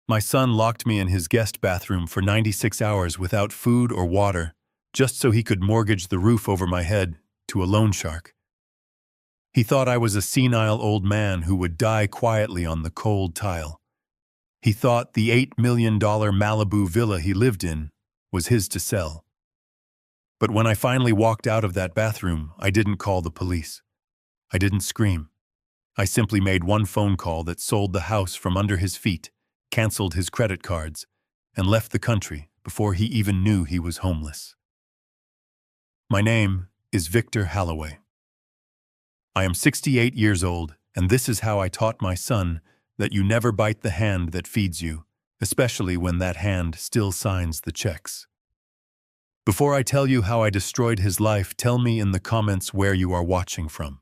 My son locked me in his guest bathroom for 96 hours without food or water, just so he could mortgage the roof over my head to a loan shark. He thought I was a senile old man who would die quietly on the cold tile. He thought the $8 million Malibu villa he lived in was his to sell. But when I finally walked out of that bathroom, I didn't call the police. I didn't scream. I simply made one phone call that sold the house from under his feet, canceled his credit cards, and left the country before he even knew he was homeless. My name is Victor Halloway. I am 68 years old, and this is how I taught my son that you never bite the hand that feeds you, especially when that hand still signs the checks. Before I tell you how I destroyed his life, tell me in the comments where you are watching from.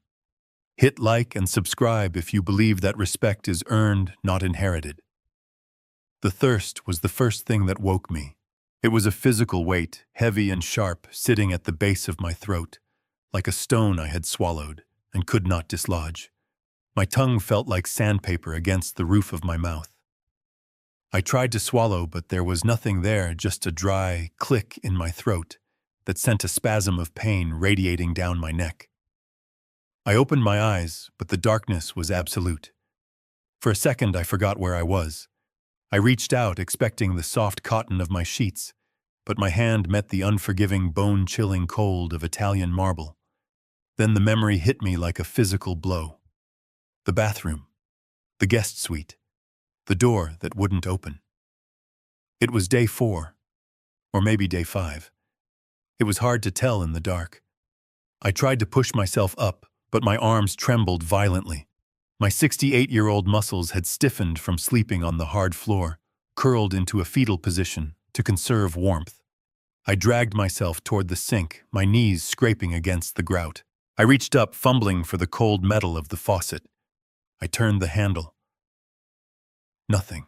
Hit like and subscribe if you believe that respect is earned, not inherited. The thirst was the first thing that woke me. It was a physical weight, heavy and sharp, sitting at the base of my throat, like a stone I had swallowed and could not dislodge. My tongue felt like sandpaper against the roof of my mouth. I tried to swallow, but there was nothing there, just a dry click in my throat that sent a spasm of pain radiating down my neck. I opened my eyes, but the darkness was absolute. For a second, I forgot where I was. I reached out, expecting the soft cotton of my sheets, but my hand met the unforgiving, bone-chilling cold of Italian marble. Then the memory hit me like a physical blow. The bathroom, the guest suite, the door that wouldn't open. It was day 4, or maybe day 5. It was hard to tell in the dark. I tried to push myself up, but my arms trembled violently. My 68-year-old muscles had stiffened from sleeping on the hard floor, curled into a fetal position to conserve warmth. I dragged myself toward the sink, my knees scraping against the grout. I reached up, fumbling for the cold metal of the faucet. I turned the handle. Nothing.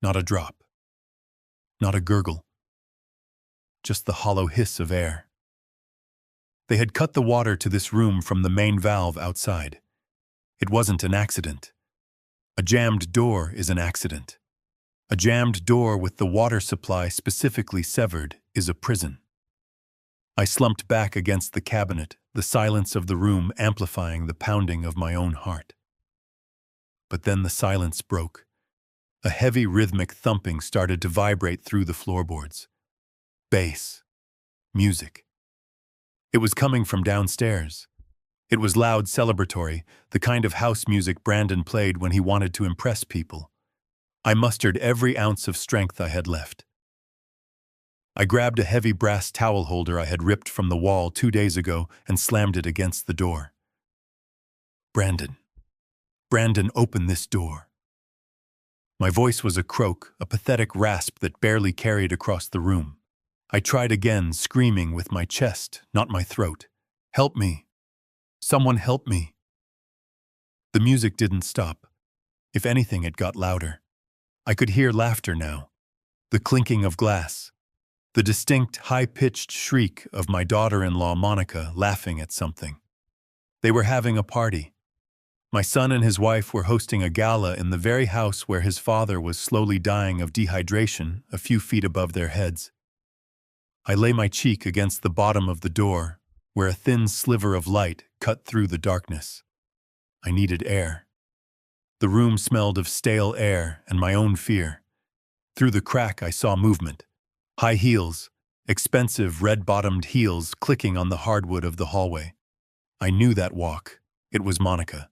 Not a drop. Not a gurgle. Just the hollow hiss of air. They had cut the water to this room from the main valve outside. It wasn't an accident. A jammed door is an accident. A jammed door with the water supply specifically severed is a prison. I slumped back against the cabinet, the silence of the room amplifying the pounding of my own heart. But then the silence broke. A heavy rhythmic thumping started to vibrate through the floorboards. Bass. Music. It was coming from downstairs. It was loud, celebratory, the kind of house music Brandon played when he wanted to impress people. I mustered every ounce of strength I had left. I grabbed a heavy brass towel holder I had ripped from the wall 2 days ago and slammed it against the door. Brandon, open this door. My voice was a croak, a pathetic rasp that barely carried across the room. I tried again, screaming with my chest, not my throat. Help me. Someone help me. The music didn't stop. If anything, it got louder. I could hear laughter now. The clinking of glass. The distinct, high-pitched shriek of my daughter-in-law Monica laughing at something. They were having a party. My son and his wife were hosting a gala in the very house where his father was slowly dying of dehydration a few feet above their heads. I lay my cheek against the bottom of the door, where a thin sliver of light cut through the darkness. I needed air. The room smelled of stale air and my own fear. Through the crack I saw movement. High heels, expensive red-bottomed heels clicking on the hardwood of the hallway. I knew that walk. It was Monica.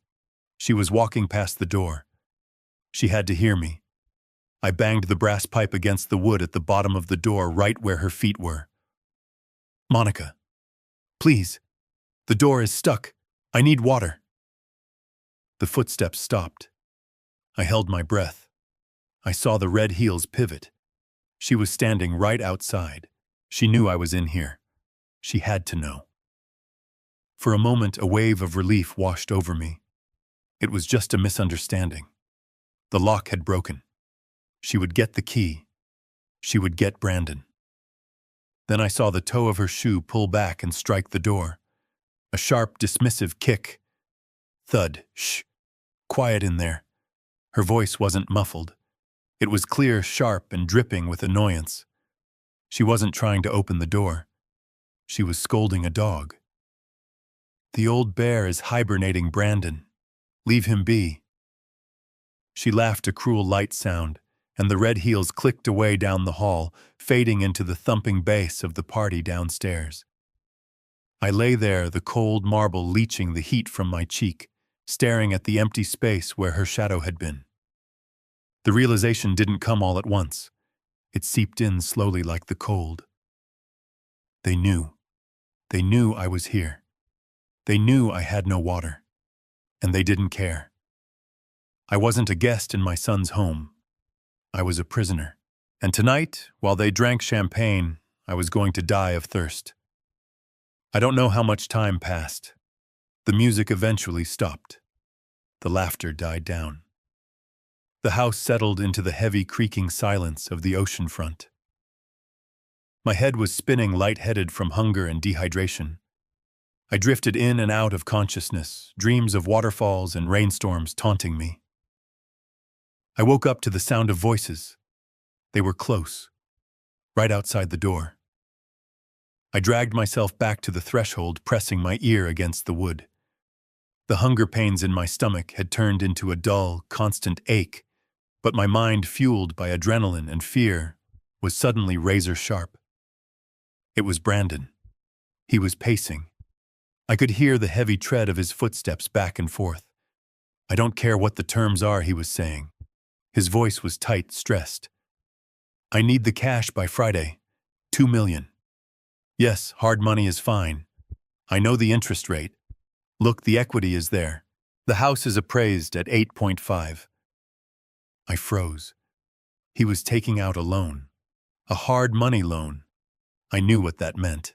She was walking past the door. She had to hear me. I banged the brass pipe against the wood at the bottom of the door right where her feet were. Monica. Please. The door is stuck. I need water. The footsteps stopped. I held my breath. I saw the red heels pivot. She was standing right outside. She knew I was in here. She had to know. For a moment, a wave of relief washed over me. It was just a misunderstanding. The lock had broken. She would get the key. She would get Brandon. Then I saw the toe of her shoe pull back and strike the door. A sharp, dismissive kick. Thud. Shh. Quiet in there. Her voice wasn't muffled. It was clear, sharp, and dripping with annoyance. She wasn't trying to open the door. She was scolding a dog. "The old bear is hibernating, Brandon. Leave him be." She laughed a cruel light sound, and the red heels clicked away down the hall, fading into the thumping bass of the party downstairs. I lay there, the cold marble leaching the heat from my cheek, staring at the empty space where her shadow had been. The realization didn't come all at once. It seeped in slowly like the cold. They knew. They knew I was here. They knew I had no water. And they didn't care. I wasn't a guest in my son's home. I was a prisoner. And tonight, while they drank champagne, I was going to die of thirst. I don't know how much time passed. The music eventually stopped. The laughter died down. The house settled into the heavy creaking silence of the ocean front. My head was spinning lightheaded from hunger and dehydration. I drifted in and out of consciousness, dreams of waterfalls and rainstorms taunting me. I woke up to the sound of voices. They were close, right outside the door. I dragged myself back to the threshold, pressing my ear against the wood. The hunger pains in my stomach had turned into a dull, constant ache, but my mind, fueled by adrenaline and fear, was suddenly razor-sharp. It was Brandon. He was pacing. I could hear the heavy tread of his footsteps back and forth. "I don't care what the terms are," he was saying. His voice was tight, stressed. "I need the cash by Friday. 2 million. Yes, hard money is fine. I know the interest rate. Look, the equity is there. The house is appraised at 8.5. I froze. He was taking out a loan. A hard money loan. I knew what that meant.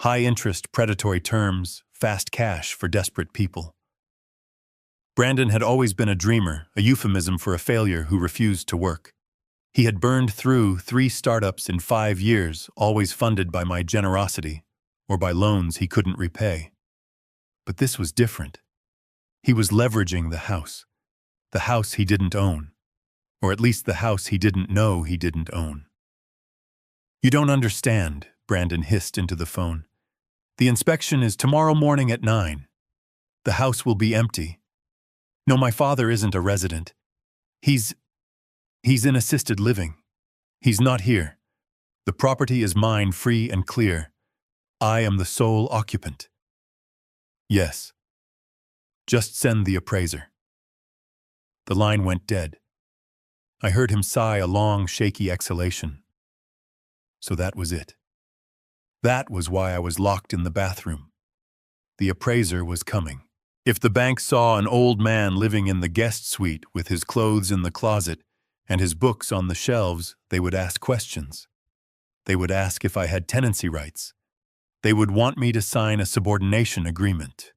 High interest, predatory terms, fast cash for desperate people. Brandon had always been a dreamer, a euphemism for a failure who refused to work. He had burned through 3 startups in 5 years, always funded by my generosity, or by loans he couldn't repay. But this was different. He was leveraging the house he didn't own, or at least the house he didn't know he didn't own. "You don't understand," Brandon hissed into the phone. "The inspection is tomorrow morning at 9. The house will be empty. No, my father isn't a resident. He's in assisted living. He's not here. The property is mine, free and clear. I am the sole occupant." "Yes. Just send the appraiser." The line went dead. I heard him sigh a long, shaky exhalation. So that was it. That was why I was locked in the bathroom. The appraiser was coming. If the bank saw an old man living in the guest suite with his clothes in the closet and his books on the shelves, they would ask questions. They would ask if I had tenancy rights. They would want me to sign a subordination agreement.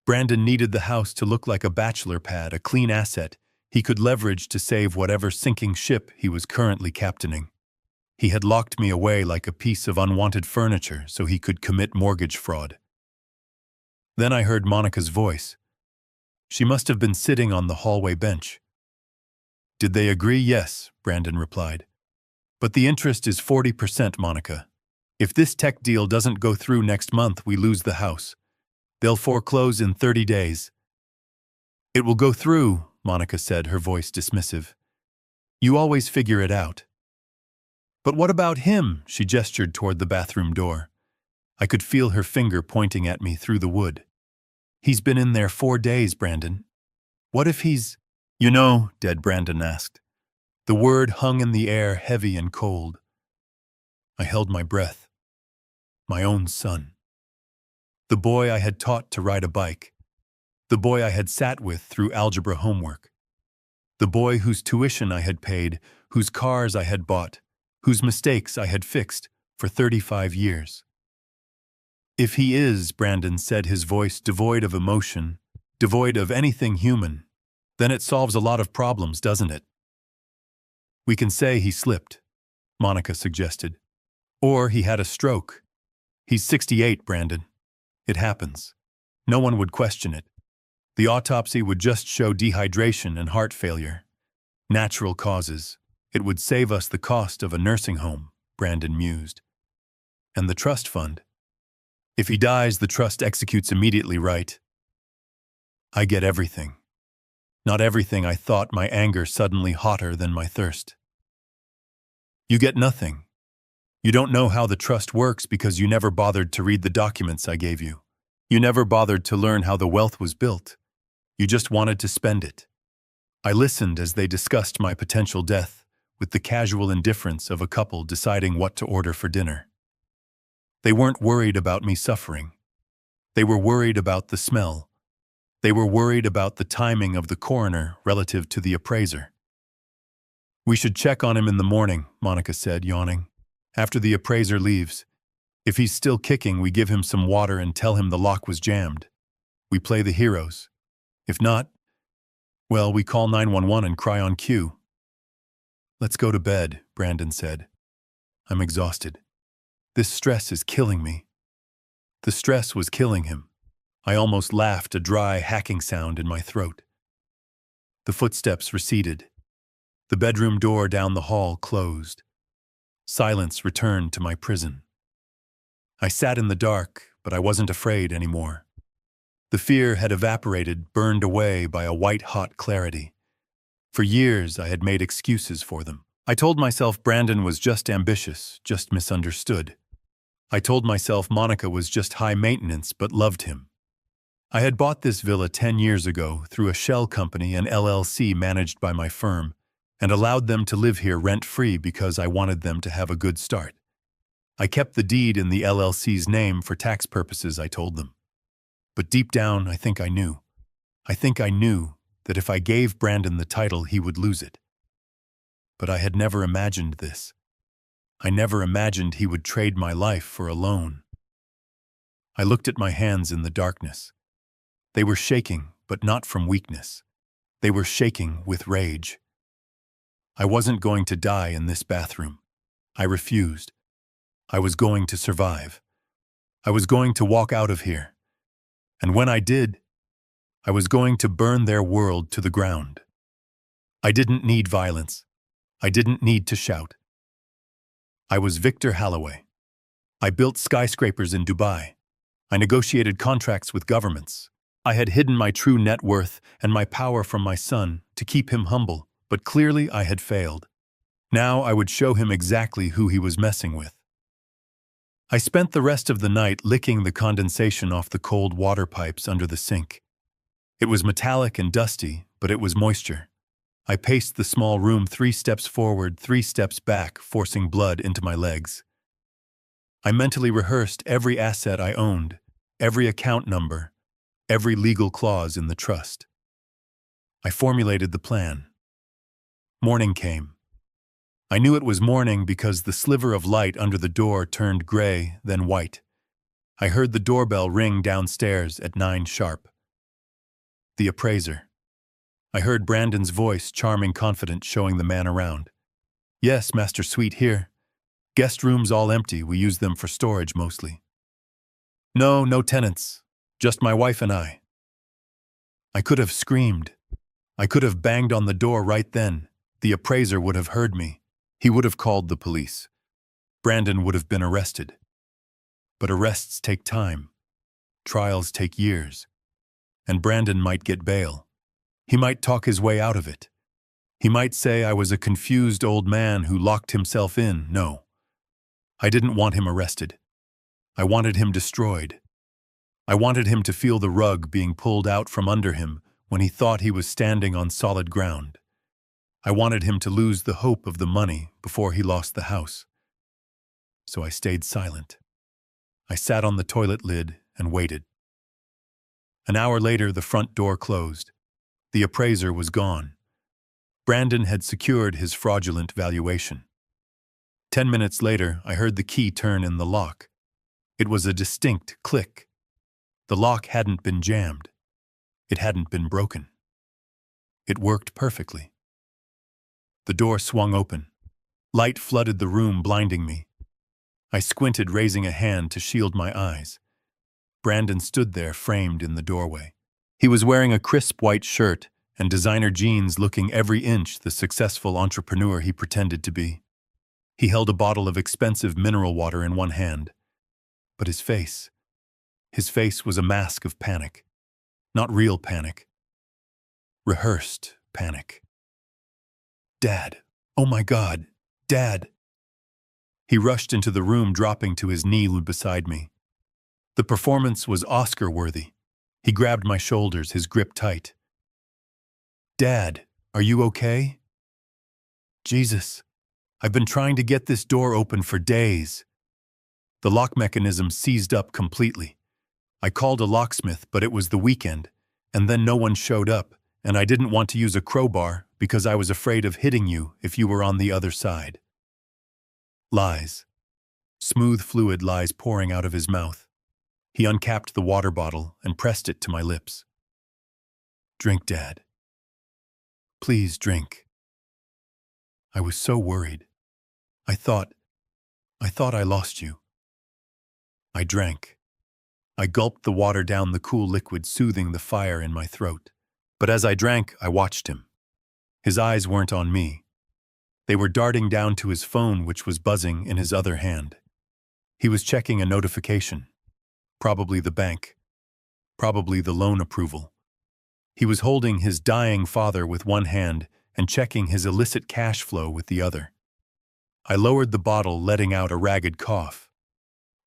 Brandon needed the house to look like a bachelor pad, a clean asset he could leverage to save whatever sinking ship he was currently captaining. He had locked me away like a piece of unwanted furniture so he could commit mortgage fraud. Then I heard Monica's voice. She must have been sitting on the hallway bench. "Did they agree?" "Yes," Brandon replied. "But the interest is 40%, Monica. If this tech deal doesn't go through next month, we lose the house. They'll foreclose in 30 days. "It will go through," Monica said, her voice dismissive. "You always figure it out." "But what about him?" She gestured toward the bathroom door. I could feel her finger pointing at me through the wood. "He's been in there 4 days, Brandon. What if he's—" "You know," dead Brandon asked. The word hung in the air, heavy and cold. I held my breath. My own son. The boy I had taught to ride a bike. The boy I had sat with through algebra homework. The boy whose tuition I had paid, whose cars I had bought, whose mistakes I had fixed for 35 years. "If he is," Brandon said, his voice devoid of emotion, devoid of anything human, "then it solves a lot of problems, doesn't it?" "We can say he slipped," Monica suggested. "Or he had a stroke. He's 68, Brandon. It happens. No one would question it. The autopsy would just show dehydration and heart failure. Natural causes. It would save us the cost of a nursing home, Brandon mused. And the trust fund. If he dies, the trust executes immediately, right? I get everything. Not everything. I thought, my anger suddenly hotter than my thirst. You get nothing. You don't know how the trust works because you never bothered to read the documents I gave you. You never bothered to learn how the wealth was built. You just wanted to spend it. I listened as they discussed my potential death with the casual indifference of a couple deciding what to order for dinner. They weren't worried about me suffering. They were worried about the smell. They were worried about the timing of the coroner relative to the appraiser. We should check on him in the morning, Monica said, yawning. After the appraiser leaves. If he's still kicking, we give him some water and tell him the lock was jammed. We play the heroes. If not, well, we call 911 and cry on cue. Let's go to bed, Brandon said. I'm exhausted. This stress is killing me. The stress was killing him. I almost laughed, a dry, hacking sound in my throat. The footsteps receded. The bedroom door down the hall closed. Silence returned to my prison. I sat in the dark, but I wasn't afraid anymore. The fear had evaporated, burned away by a white-hot clarity. For years, I had made excuses for them. I told myself Brandon was just ambitious, just misunderstood. I told myself Monica was just high maintenance but loved him. I had bought this villa 10 years ago through a shell company, an LLC managed by my firm, and allowed them to live here rent-free because I wanted them to have a good start. I kept the deed in the LLC's name for tax purposes, I told them. But deep down, I think I knew. I think I knew that if I gave Brandon the title, he would lose it. But I had never imagined this. I never imagined he would trade my life for a loan. I looked at my hands in the darkness. They were shaking, but not from weakness. They were shaking with rage. I wasn't going to die in this bathroom. I refused. I was going to survive. I was going to walk out of here. And when I did, I was going to burn their world to the ground. I didn't need violence. I didn't need to shout. I was Victor Halloway. I built skyscrapers in Dubai. I negotiated contracts with governments. I had hidden my true net worth and my power from my son to keep him humble, but clearly I had failed. Now I would show him exactly who he was messing with. I spent the rest of the night licking the condensation off the cold water pipes under the sink. It was metallic and dusty, but it was moisture. I paced the small room 3 steps forward, 3 steps back, forcing blood into my legs. I mentally rehearsed every asset I owned, every account number, every legal clause in the trust. I formulated the plan. Morning came. I knew it was morning because the sliver of light under the door turned gray, then white. I heard the doorbell ring downstairs at 9 sharp. The appraiser. I heard Brandon's voice, charming, confident, showing the man around. Yes, Master Sweet, here. Guest rooms all empty. We use them for storage mostly. No tenants. Just my wife and I. I could have screamed. I could have banged on the door right then. The appraiser would have heard me. He would have called the police. Brandon would have been arrested. But arrests take time. Trials take years. And Brandon might get bail. He might talk his way out of it. He might say I was a confused old man who locked himself in. No. I didn't want him arrested. I wanted him destroyed. I wanted him to feel the rug being pulled out from under him when he thought he was standing on solid ground. I wanted him to lose the hope of the money before he lost the house. So I stayed silent. I sat on the toilet lid and waited. An hour later, the front door closed. The appraiser was gone. Brandon had secured his fraudulent valuation. 10 minutes later, I heard the key turn in the lock. It was a distinct click. The lock hadn't been jammed. It hadn't been broken. It worked perfectly. The door swung open. Light flooded the room, blinding me. I squinted, raising a hand to shield my eyes. Brandon stood there, framed in the doorway. He was wearing a crisp white shirt and designer jeans, looking every inch the successful entrepreneur he pretended to be. He held a bottle of expensive mineral water in one hand, but his face was a mask of panic. Not real panic. Rehearsed panic. "Dad! Oh my God! Dad!" He rushed into the room, dropping to his knee beside me. The performance was Oscar-worthy. He grabbed my shoulders, his grip tight. "Dad, are you okay?" "Jesus, I've been trying to get this door open for days." The lock mechanism seized up completely. I called a locksmith, but it was the weekend, and then no one showed up, and I didn't want to use a crowbar because I was afraid of hitting you if you were on the other side. Lies. Smooth fluid lies pouring out of his mouth. He uncapped the water bottle and pressed it to my lips. "Drink, Dad. Please drink." I was so worried. I thought I lost you. I drank. I gulped the water down, the cool liquid soothing the fire in my throat. But as I drank, I watched him. His eyes weren't on me. They were darting down to his phone, which was buzzing in his other hand. He was checking a notification. Probably the bank. Probably the loan approval. He was holding his dying father with one hand and checking his illicit cash flow with the other. I lowered the bottle, letting out a ragged cough.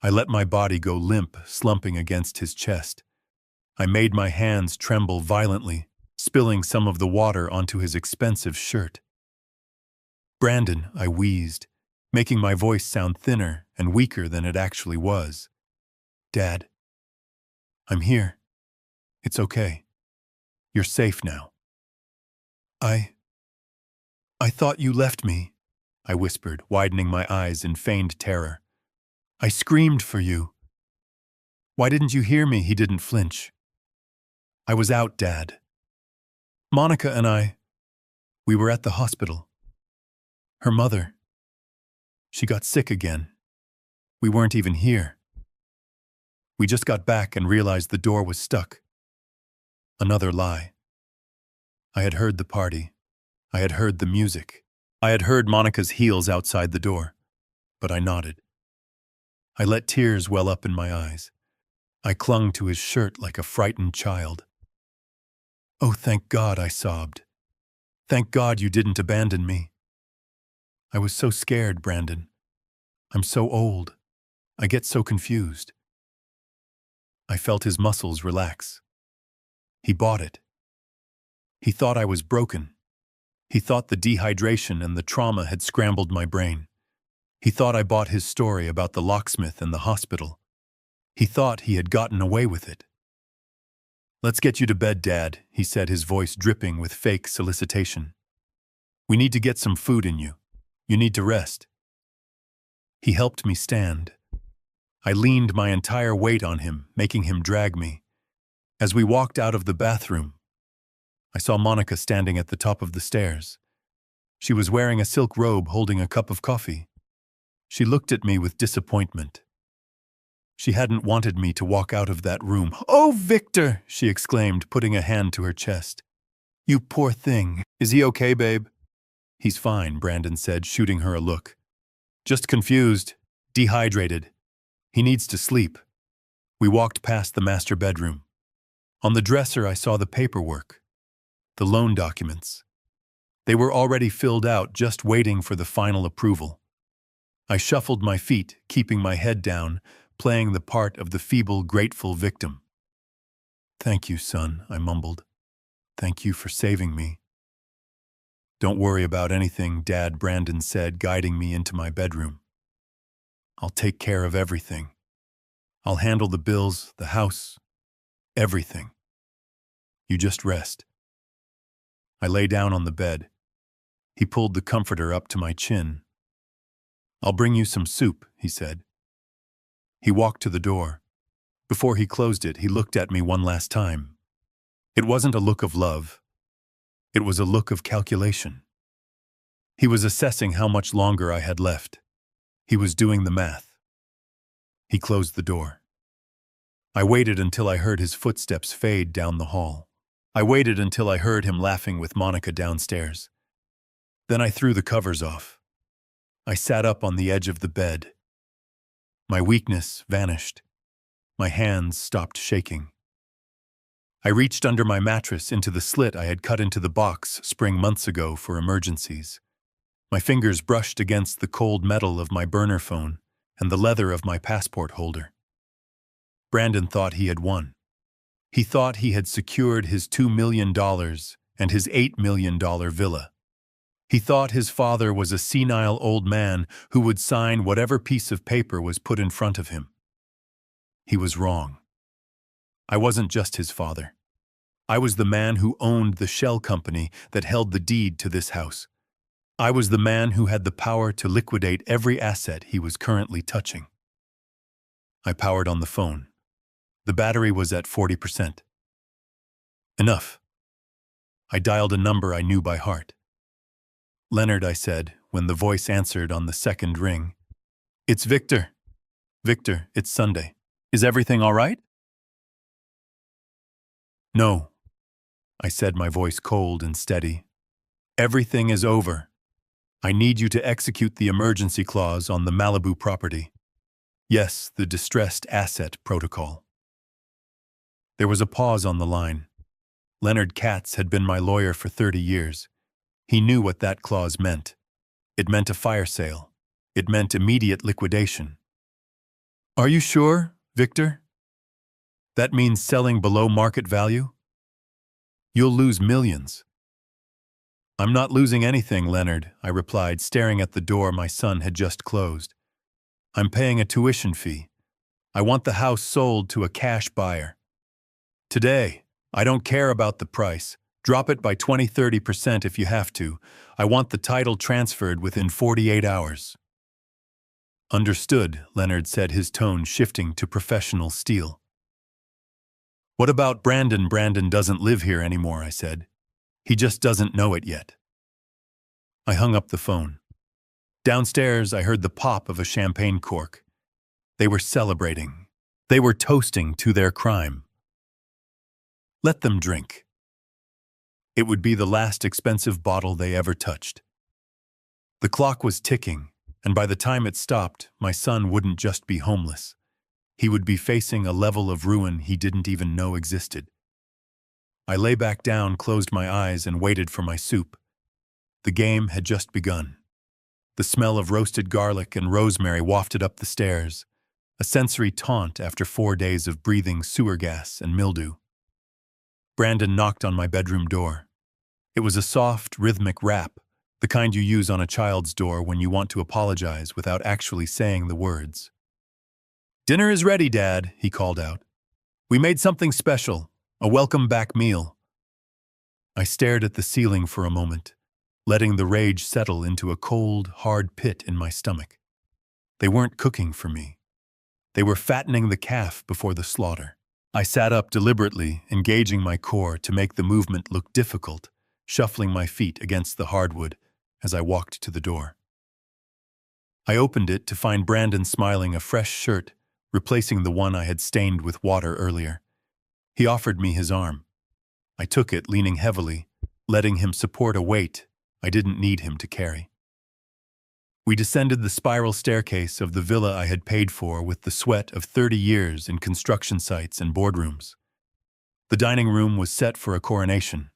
I let my body go limp, slumping against his chest. I made my hands tremble violently, spilling some of the water onto his expensive shirt. "Brandon," I wheezed, making my voice sound thinner and weaker than it actually was. "Dad, I'm here. It's okay. You're safe now." I thought you left me," I whispered, widening my eyes in feigned terror. "I screamed for you." "Why didn't you hear me?" He didn't flinch. "I was out, Dad. Monica and we were at the hospital. Her mother, she got sick again. We weren't even here. We just got back and realized the door was stuck." Another lie. I had heard the party. I had heard the music. I had heard Monica's heels outside the door. But I nodded. I let tears well up in my eyes. I clung to his shirt like a frightened child. "Oh, thank God," I sobbed. "Thank God you didn't abandon me. I was so scared, Brandon. I'm so old. I get so confused." I felt his muscles relax. He bought it. He thought I was broken. He thought the dehydration and the trauma had scrambled my brain. He thought I bought his story about the locksmith and the hospital. He thought he had gotten away with it. "Let's get you to bed, Dad," he said, his voice dripping with fake solicitation. "We need to get some food in you. You need to rest." He helped me stand. I leaned my entire weight on him, making him drag me. As we walked out of the bathroom, I saw Monica standing at the top of the stairs. She was wearing a silk robe, holding a cup of coffee. She looked at me with disappointment. She hadn't wanted me to walk out of that room. "Oh, Victor!" she exclaimed, putting a hand to her chest. "You poor thing. Is he okay, babe?" "He's fine," Brandon said, shooting her a look. "Just confused, dehydrated. He needs to sleep." We walked past the master bedroom. On the dresser, I saw the paperwork. The loan documents. They were already filled out, just waiting for the final approval. I shuffled my feet, keeping my head down, playing the part of the feeble, grateful victim. "Thank you, son," I mumbled. "Thank you for saving me." "Don't worry about anything, Dad," Brandon said, guiding me into my bedroom. "I'll take care of everything. I'll handle the bills, the house, everything. You just rest." I lay down on the bed. He pulled the comforter up to my chin. "I'll bring you some soup," he said. He walked to the door. Before he closed it, he looked at me one last time. It wasn't a look of love. It was a look of calculation. He was assessing how much longer I had left. He was doing the math. He closed the door. I waited until I heard his footsteps fade down the hall. I waited until I heard him laughing with Monica downstairs. Then I threw the covers off. I sat up on the edge of the bed. My weakness vanished. My hands stopped shaking. I reached under my mattress into the slit I had cut into the box spring months ago for emergencies. My fingers brushed against the cold metal of my burner phone and the leather of my passport holder. Brandon thought he had won. He thought he had secured his $2 million and his $8 million villa. He thought his father was a senile old man who would sign whatever piece of paper was put in front of him. He was wrong. I wasn't just his father. I was the man who owned the shell company that held the deed to this house. I was the man who had the power to liquidate every asset he was currently touching. I powered on the phone. The battery was at 40%. Enough. I dialed a number I knew by heart. "Leonard," I said, when the voice answered on the second ring. "It's Victor. Victor, it's Sunday. Is everything all right?" "No," I said, my voice cold and steady. "Everything is over. I need you to execute the emergency clause on the Malibu property. Yes, the distressed asset protocol." There was a pause on the line. Leonard Katz had been my lawyer for 30 years. He knew what that clause meant. It meant a fire sale. It meant immediate liquidation. "Are you sure, Victor? That means selling below market value? You'll lose millions." "I'm not losing anything, Leonard," I replied, staring at the door my son had just closed. "I'm paying a tuition fee. I want the house sold to a cash buyer. Today. I don't care about the price. Drop it by 20–30% if you have to. I want the title transferred within 48 hours. "Understood," Leonard said, his tone shifting to professional steel. "What about Brandon?" "Brandon doesn't live here anymore," I said. "He just doesn't know it yet." I hung up the phone. Downstairs, I heard the pop of a champagne cork. They were celebrating. They were toasting to their crime. Let them drink. It would be the last expensive bottle they ever touched. The clock was ticking, and by the time it stopped, my son wouldn't just be homeless. He would be facing a level of ruin he didn't even know existed. I lay back down, closed my eyes, and waited for my soup. The game had just begun. The smell of roasted garlic and rosemary wafted up the stairs, a sensory taunt after 4 days of breathing sewer gas and mildew. Brandon knocked on my bedroom door. It was a soft, rhythmic rap, the kind you use on a child's door when you want to apologize without actually saying the words. "Dinner is ready, Dad," he called out. "We made something special, a welcome-back meal." I stared at the ceiling for a moment, letting the rage settle into a cold, hard pit in my stomach. They weren't cooking for me. They were fattening the calf before the slaughter. I sat up deliberately, engaging my core to make the movement look difficult, shuffling my feet against the hardwood as I walked to the door. I opened it to find Brandon smiling, a fresh shirt, replacing the one I had stained with water earlier. He offered me his arm. I took it, leaning heavily, letting him support a weight I didn't need him to carry. We descended the spiral staircase of the villa I had paid for with the sweat of 30 years in construction sites and boardrooms. The dining room was set for a coronation.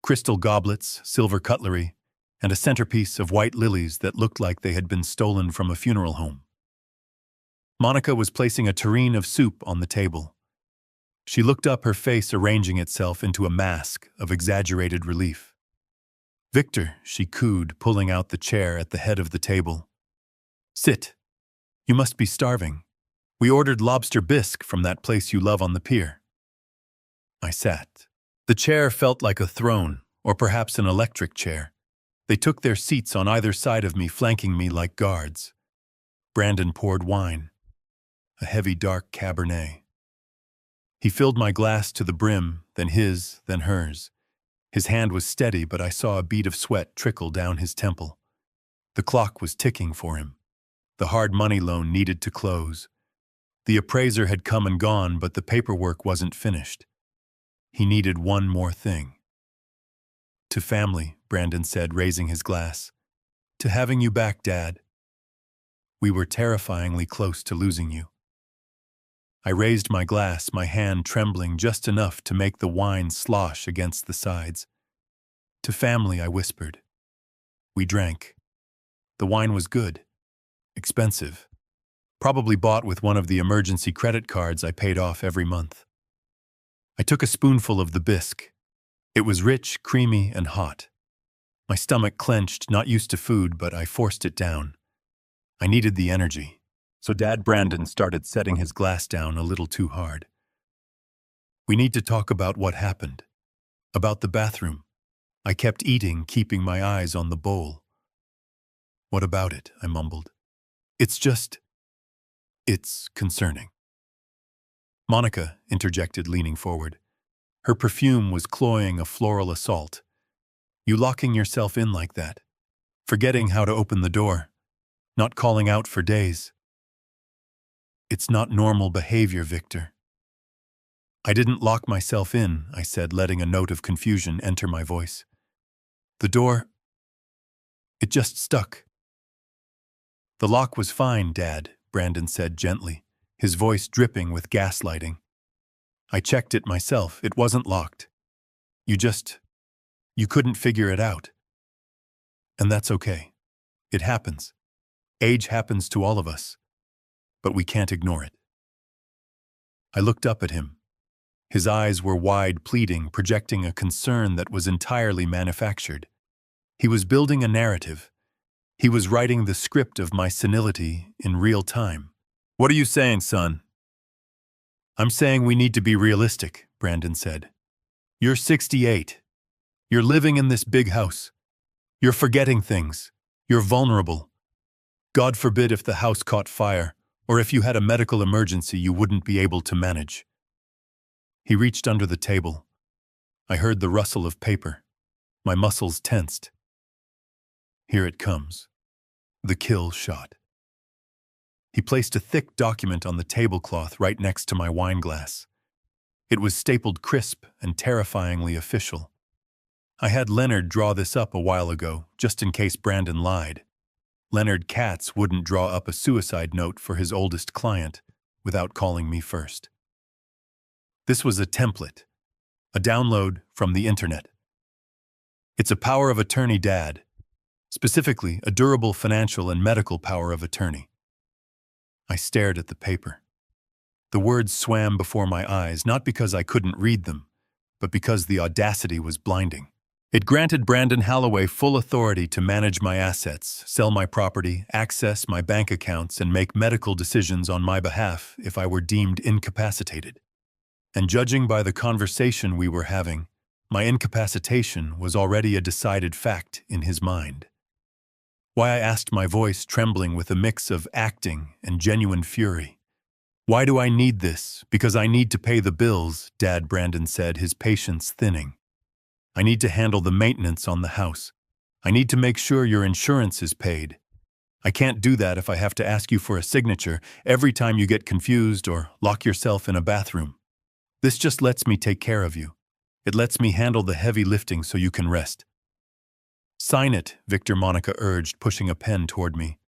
Crystal goblets, silver cutlery, and a centerpiece of white lilies that looked like they had been stolen from a funeral home. Monica was placing a tureen of soup on the table. She looked up, her face arranging itself into a mask of exaggerated relief. "Victor," she cooed, pulling out the chair at the head of the table. "Sit. You must be starving. We ordered lobster bisque from that place you love on the pier." I sat. The chair felt like a throne, or perhaps an electric chair. They took their seats on either side of me, flanking me like guards. Brandon poured wine, a heavy dark Cabernet. He filled my glass to the brim, then his, then hers. His hand was steady, but I saw a bead of sweat trickle down his temple. The clock was ticking for him. The hard money loan needed to close. The appraiser had come and gone, but the paperwork wasn't finished. He needed one more thing. To family, Brandon said, raising his glass. To having you back, Dad. We were terrifyingly close to losing you. I raised my glass, my hand trembling just enough to make the wine slosh against the sides. To family, I whispered. We drank. The wine was good. Expensive. Probably bought with one of the emergency credit cards I paid off every month. I took a spoonful of the bisque. It was rich, creamy, and hot. My stomach clenched, not used to food, but I forced it down. I needed the energy. So Dad Brandon started setting his glass down a little too hard. We need to talk about what happened. About the bathroom. I kept eating, keeping my eyes on the bowl. What about it? I mumbled. It's concerning. Monica interjected, leaning forward. Her perfume was cloying a floral assault. You locking yourself in like that. Forgetting how to open the door. Not calling out for days. It's not normal behavior, Victor. I didn't lock myself in, I said, letting a note of confusion enter my voice. The door, it just stuck. The lock was fine, Dad, Brandon said gently, his voice dripping with gaslighting. I checked it myself. It wasn't locked. You couldn't figure it out. And that's okay. It happens. Age happens to all of us. But we can't ignore it. I looked up at him. His eyes were wide, pleading, projecting a concern that was entirely manufactured. He was building a narrative. He was writing the script of my senility in real time. What are you saying, son? I'm saying we need to be realistic, Brandon said. You're 68. You're living in this big house. You're forgetting things. You're vulnerable. God forbid if the house caught fire, or if you had a medical emergency you wouldn't be able to manage. He reached under the table. I heard the rustle of paper. My muscles tensed. Here it comes. The kill shot. He placed a thick document on the tablecloth right next to my wine glass. It was stapled crisp and terrifyingly official. I had Leonard draw this up a while ago, just in case Brandon lied. Leonard Katz wouldn't draw up a suicide note for his oldest client without calling me first. This was a template, a download from the internet. It's a power of attorney, Dad. Specifically, a durable financial and medical power of attorney. I stared at the paper. The words swam before my eyes, not because I couldn't read them, but because the audacity was blinding. It granted Brandon Halloway full authority to manage my assets, sell my property, access my bank accounts, and make medical decisions on my behalf if I were deemed incapacitated. And judging by the conversation we were having, my incapacitation was already a decided fact in his mind. Why, I asked, my voice trembling with a mix of acting and genuine fury. Why do I need this? Because I need to pay the bills, Dad Brandon said, his patience thinning. I need to handle the maintenance on the house. I need to make sure your insurance is paid. I can't do that if I have to ask you for a signature every time you get confused or lock yourself in a bathroom. This just lets me take care of you. It lets me handle the heavy lifting so you can rest. Sign it, Victor, Monica urged, pushing a pen toward me.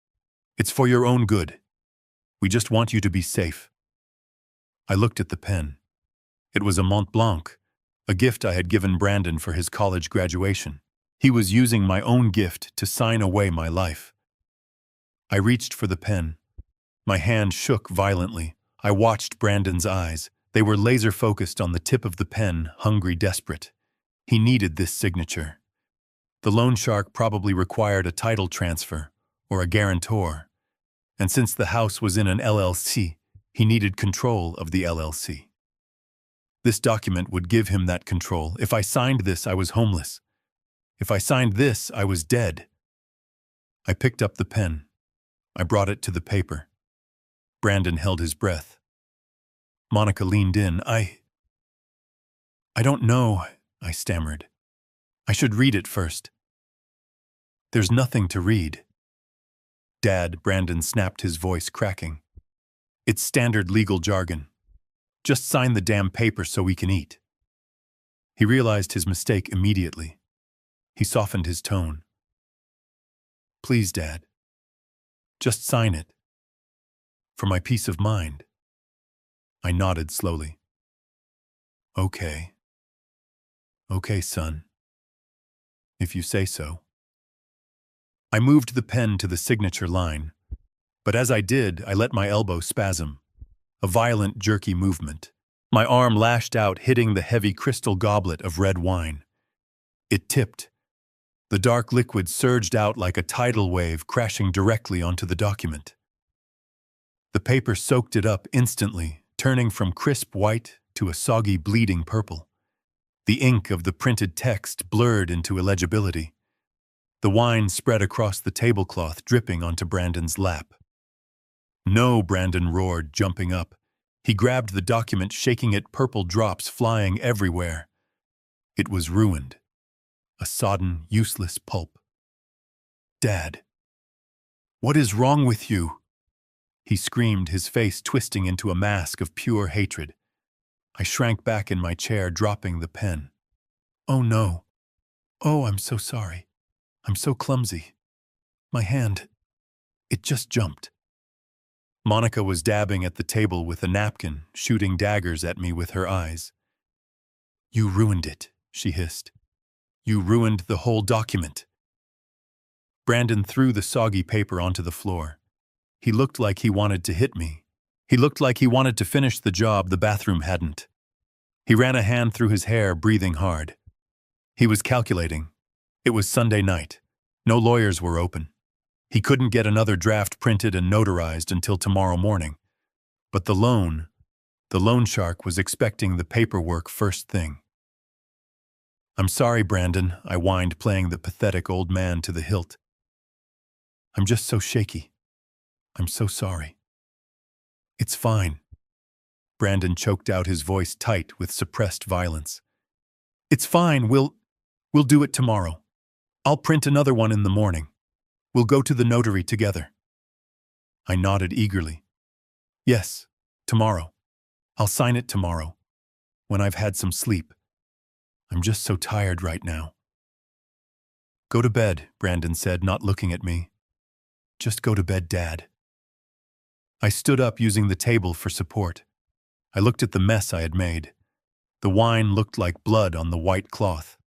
It's for your own good. We just want you to be safe. I looked at the pen. It was a Mont Blanc, a gift I had given Brandon for his college graduation. He was using my own gift to sign away my life. I reached for the pen. My hand shook violently. I watched Brandon's eyes. They were laser-focused on the tip of the pen, hungry, desperate. He needed this signature. The loan shark probably required a title transfer or a guarantor. And since the house was in an LLC, he needed control of the LLC. This document would give him that control. If I signed this, I was homeless. If I signed this, I was dead. I picked up the pen. I brought it to the paper. Brandon held his breath. Monica leaned in. I don't know, I stammered. I should read it first. There's nothing to read. Dad, Brandon snapped, his voice cracking. It's standard legal jargon. Just sign the damn paper so we can eat. He realized his mistake immediately. He softened his tone. "Please, Dad. Just sign it. For my peace of mind." I nodded slowly. "Okay. Okay, son. If you say so." I moved the pen to the signature line, but as I did, I let my elbow spasm. A violent, jerky movement. My arm lashed out, hitting the heavy crystal goblet of red wine. It tipped. The dark liquid surged out like a tidal wave, crashing directly onto the document. The paper soaked it up instantly, turning from crisp white to a soggy, bleeding purple. The ink of the printed text blurred into illegibility. The wine spread across the tablecloth, dripping onto Brandon's lap. "No," Brandon roared, jumping up. He grabbed the document, shaking it, purple drops flying everywhere. It was ruined. A sodden, useless pulp. "Dad, what is wrong with you?" he screamed, his face twisting into a mask of pure hatred. I shrank back in my chair, dropping the pen. "Oh no. Oh, I'm so sorry. I'm so clumsy. My hand, it just jumped." Monica was dabbing at the table with a napkin, shooting daggers at me with her eyes. "You ruined it," she hissed. "You ruined the whole document." Brandon threw the soggy paper onto the floor. He looked like he wanted to hit me. He looked like he wanted to finish the job the bathroom hadn't. He ran a hand through his hair, breathing hard. He was calculating. It was Sunday night. No lawyers were open. He couldn't get another draft printed and notarized until tomorrow morning. But the loan shark was expecting the paperwork first thing. "I'm sorry, Brandon," I whined, playing the pathetic old man to the hilt. "I'm just so shaky. I'm so sorry." "It's fine." Brandon choked out, his voice tight with suppressed violence. "It's fine. We'll do it tomorrow. I'll print another one in the morning. We'll go to the notary together." I nodded eagerly. "Yes, tomorrow. I'll sign it tomorrow, when I've had some sleep. I'm just so tired right now." "Go to bed," Brandon said, not looking at me. "Just go to bed, Dad." I stood up, using the table for support. I looked at the mess I had made. The wine looked like blood on the white cloth.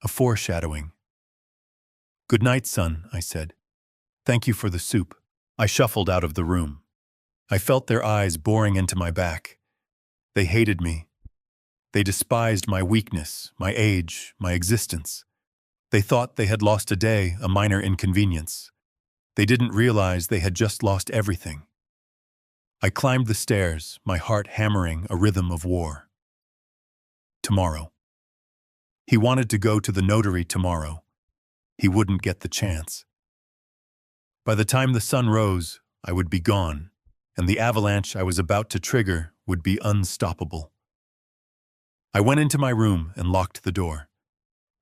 A foreshadowing. "Good night, son," I said. "Thank you for the soup." I shuffled out of the room. I felt their eyes boring into my back. They hated me. They despised my weakness, my age, my existence. They thought they had lost a day, a minor inconvenience. They didn't realize they had just lost everything. I climbed the stairs, my heart hammering a rhythm of war. Tomorrow. He wanted to go to the notary tomorrow. He wouldn't get the chance. By the time the sun rose, I would be gone, and the avalanche I was about to trigger would be unstoppable. I went into my room and locked the door.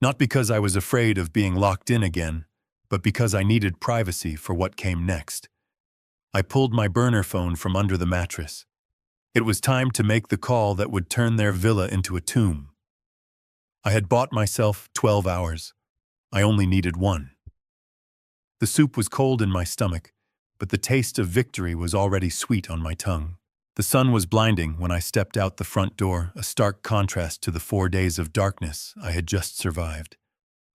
Not because I was afraid of being locked in again, but because I needed privacy for what came next. I pulled my burner phone from under the mattress. It was time to make the call that would turn their villa into a tomb. I had bought myself 12 hours. I only needed one. The soup was cold in my stomach, but the taste of victory was already sweet on my tongue. The sun was blinding when I stepped out the front door, a stark contrast to the 4 days of darkness I had just survived.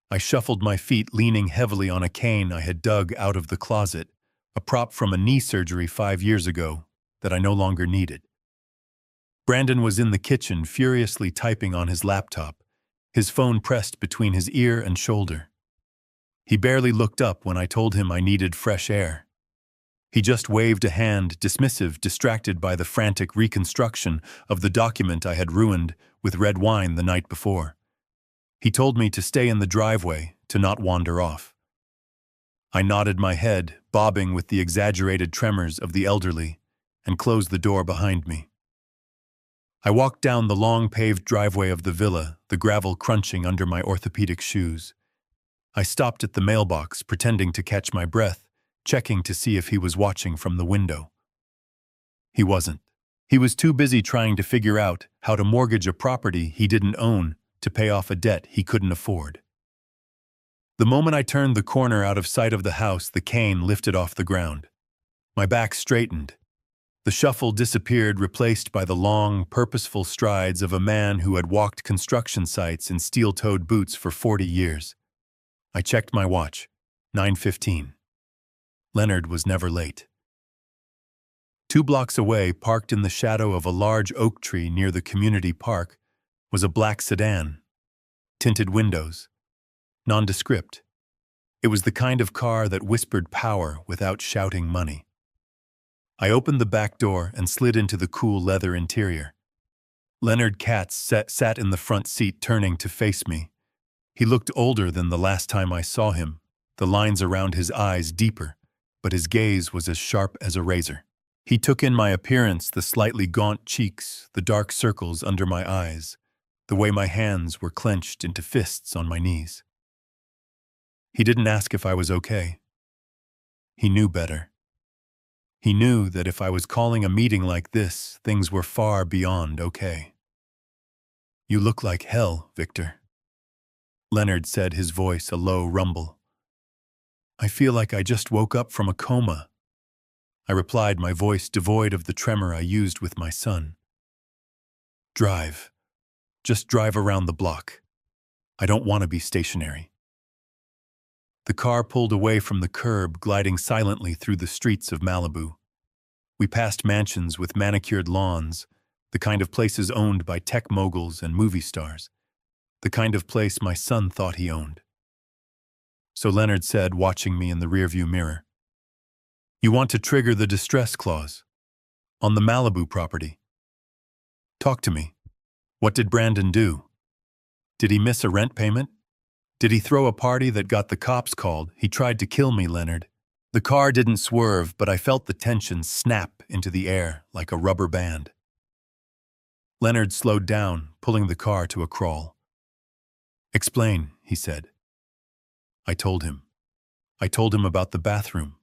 I shuffled my feet, leaning heavily on a cane I had dug out of the closet, a prop from a knee surgery 5 years ago that I no longer needed. Brandon was in the kitchen, furiously typing on his laptop, his phone pressed between his ear and shoulder. He barely looked up when I told him I needed fresh air. He just waved a hand, dismissive, distracted by the frantic reconstruction of the document I had ruined with red wine the night before. He told me to stay in the driveway, to not wander off. I nodded my head, bobbing with the exaggerated tremors of the elderly, and closed the door behind me. I walked down the long paved driveway of the villa, the gravel crunching under my orthopedic shoes. I stopped at the mailbox, pretending to catch my breath, checking to see if he was watching from the window. He wasn't. He was too busy trying to figure out how to mortgage a property he didn't own to pay off a debt he couldn't afford. The moment I turned the corner out of sight of the house, the cane lifted off the ground. My back straightened. The shuffle disappeared, replaced by the long, purposeful strides of a man who had walked construction sites in steel-toed boots for 40 years. I checked my watch. 9:15. Leonard was never late. 2 blocks away, parked in the shadow of a large oak tree near the community park, was a black sedan. Tinted windows. Nondescript. It was the kind of car that whispered power without shouting money. I opened the back door and slid into the cool leather interior. Leonard Katz sat in the front seat, turning to face me. He looked older than the last time I saw him, the lines around his eyes deeper, but his gaze was as sharp as a razor. He took in my appearance, the slightly gaunt cheeks, the dark circles under my eyes, the way my hands were clenched into fists on my knees. He didn't ask if I was okay. He knew better. He knew that if I was calling a meeting like this, things were far beyond okay. "You look like hell, Victor," Leonard said, his voice a low rumble. "I feel like I just woke up from a coma," I replied, my voice devoid of the tremor I used with my son. "Drive. Just drive around the block. I don't want to be stationary." The car pulled away from the curb, gliding silently through the streets of Malibu. We passed mansions with manicured lawns, the kind of places owned by tech moguls and movie stars, the kind of place my son thought he owned. So Leonard said, watching me in the rearview mirror, "You want to trigger the distress clause on the Malibu property. Talk to me. What did Brandon do? Did he miss a rent payment? Did he throw a party that got the cops called? He tried to kill me, Leonard." The car didn't swerve, but I felt the tension snap into the air like a rubber band. Leonard slowed down, pulling the car to a crawl. "Explain," he said. I told him. I told him about the bathroom,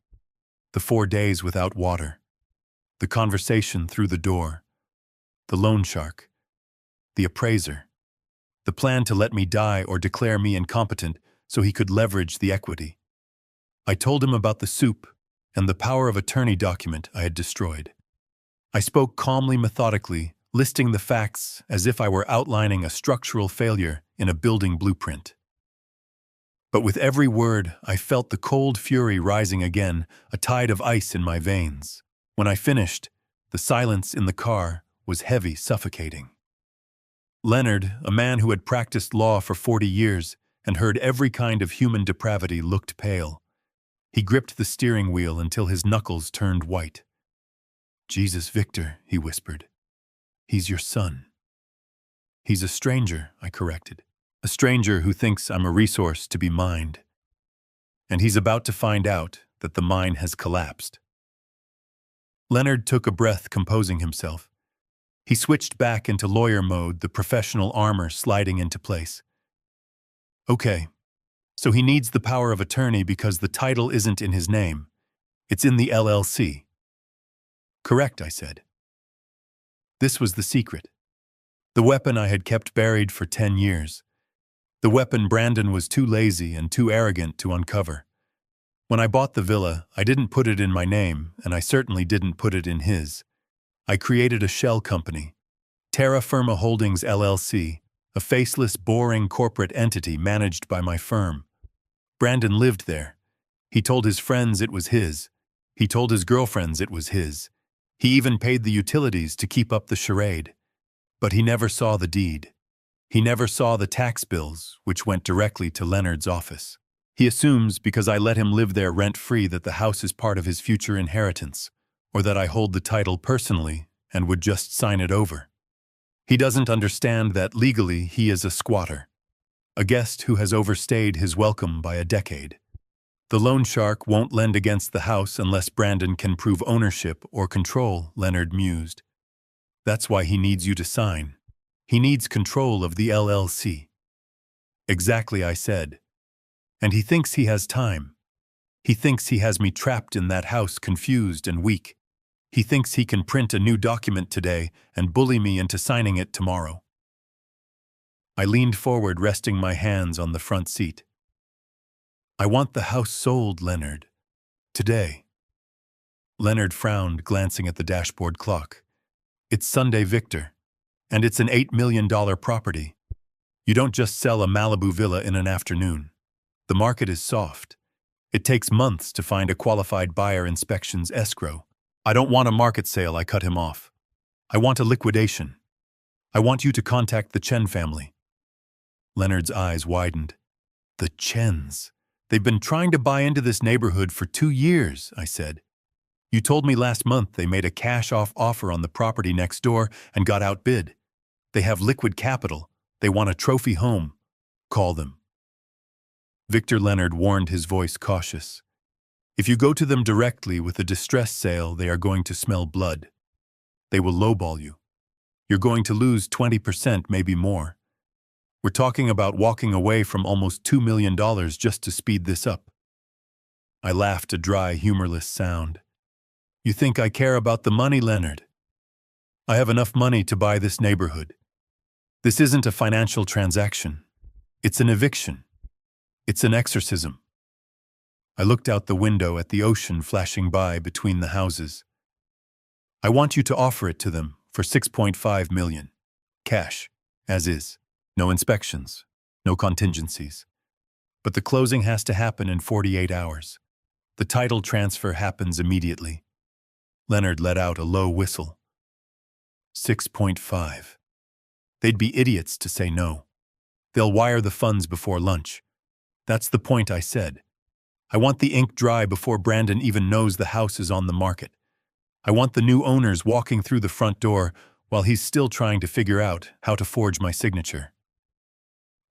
the 4 days without water, the conversation through the door, the loan shark, the appraiser, the plan to let me die or declare me incompetent so he could leverage the equity. I told him about the soup and the power of attorney document I had destroyed. I spoke calmly, methodically, listing the facts as if I were outlining a structural failure in a building blueprint. But with every word, I felt the cold fury rising again, a tide of ice in my veins. When I finished, the silence in the car was heavy, suffocating. Leonard, a man who had practiced law for 40 years and heard every kind of human depravity, looked pale. He gripped the steering wheel until his knuckles turned white. "Jesus, Victor," he whispered. "He's your son." "He's a stranger," I corrected. "A stranger who thinks I'm a resource to be mined. And he's about to find out that the mine has collapsed." Leonard took a breath, composing himself. He switched back into lawyer mode, the professional armor sliding into place. "Okay, so he needs the power of attorney because the title isn't in his name. It's in the LLC." "Correct," I said. This was the secret. The weapon I had kept buried for 10 years. The weapon Brandon was too lazy and too arrogant to uncover. When I bought the villa, I didn't put it in my name, and I certainly didn't put it in his. I created a shell company, Terra Firma Holdings LLC, a faceless, boring corporate entity managed by my firm. Brandon lived there. He told his friends it was his. He told his girlfriends it was his. He even paid the utilities to keep up the charade. But he never saw the deed. He never saw the tax bills, which went directly to Leonard's office. He assumes because I let him live there rent-free that the house is part of his future inheritance, or that I hold the title personally and would just sign it over. He doesn't understand that legally he is a squatter, a guest who has overstayed his welcome by a decade. The loan shark won't lend against the house unless Brandon can prove ownership or control, Leonard mused. That's why he needs you to sign. He needs control of the LLC. Exactly, I said. And he thinks he has time. He thinks he has me trapped in that house, confused and weak. He thinks he can print a new document today and bully me into signing it tomorrow. I leaned forward, resting my hands on the front seat. I want the house sold, Leonard. Today. Leonard frowned, glancing at the dashboard clock. It's Sunday, Victor. And it's an $8 million property. You don't just sell a Malibu villa in an afternoon. The market is soft. It takes months to find a qualified buyer, inspections, escrow. I don't want a market sale, I cut him off. I want a liquidation. I want you to contact the Chen family. Leonard's eyes widened. The Chens. They've been trying to buy into this neighborhood for 2 years, I said. You told me last month they made a cash-off offer on the property next door and got outbid. They have liquid capital. They want a trophy home. Call them. Victor Leonard warned, his voice cautious. If you go to them directly with a distress sale, they are going to smell blood. They will lowball you. You're going to lose 20%, maybe more. We're talking about walking away from almost $2 million just to speed this up. I laughed, a dry, humorless sound. You think I care about the money, Leonard? I have enough money to buy this neighborhood. This isn't a financial transaction. It's an eviction. It's an exorcism. I looked out the window at the ocean flashing by between the houses. I want you to offer it to them for $6.5 million. Cash, as is. No inspections, no contingencies. But the closing has to happen in 48 hours. The title transfer happens immediately. Leonard let out a low whistle. 6.5. They'd be idiots to say no. They'll wire the funds before lunch. That's the point, I said. I want the ink dry before Brandon even knows the house is on the market. I want the new owners walking through the front door while he's still trying to figure out how to forge my signature.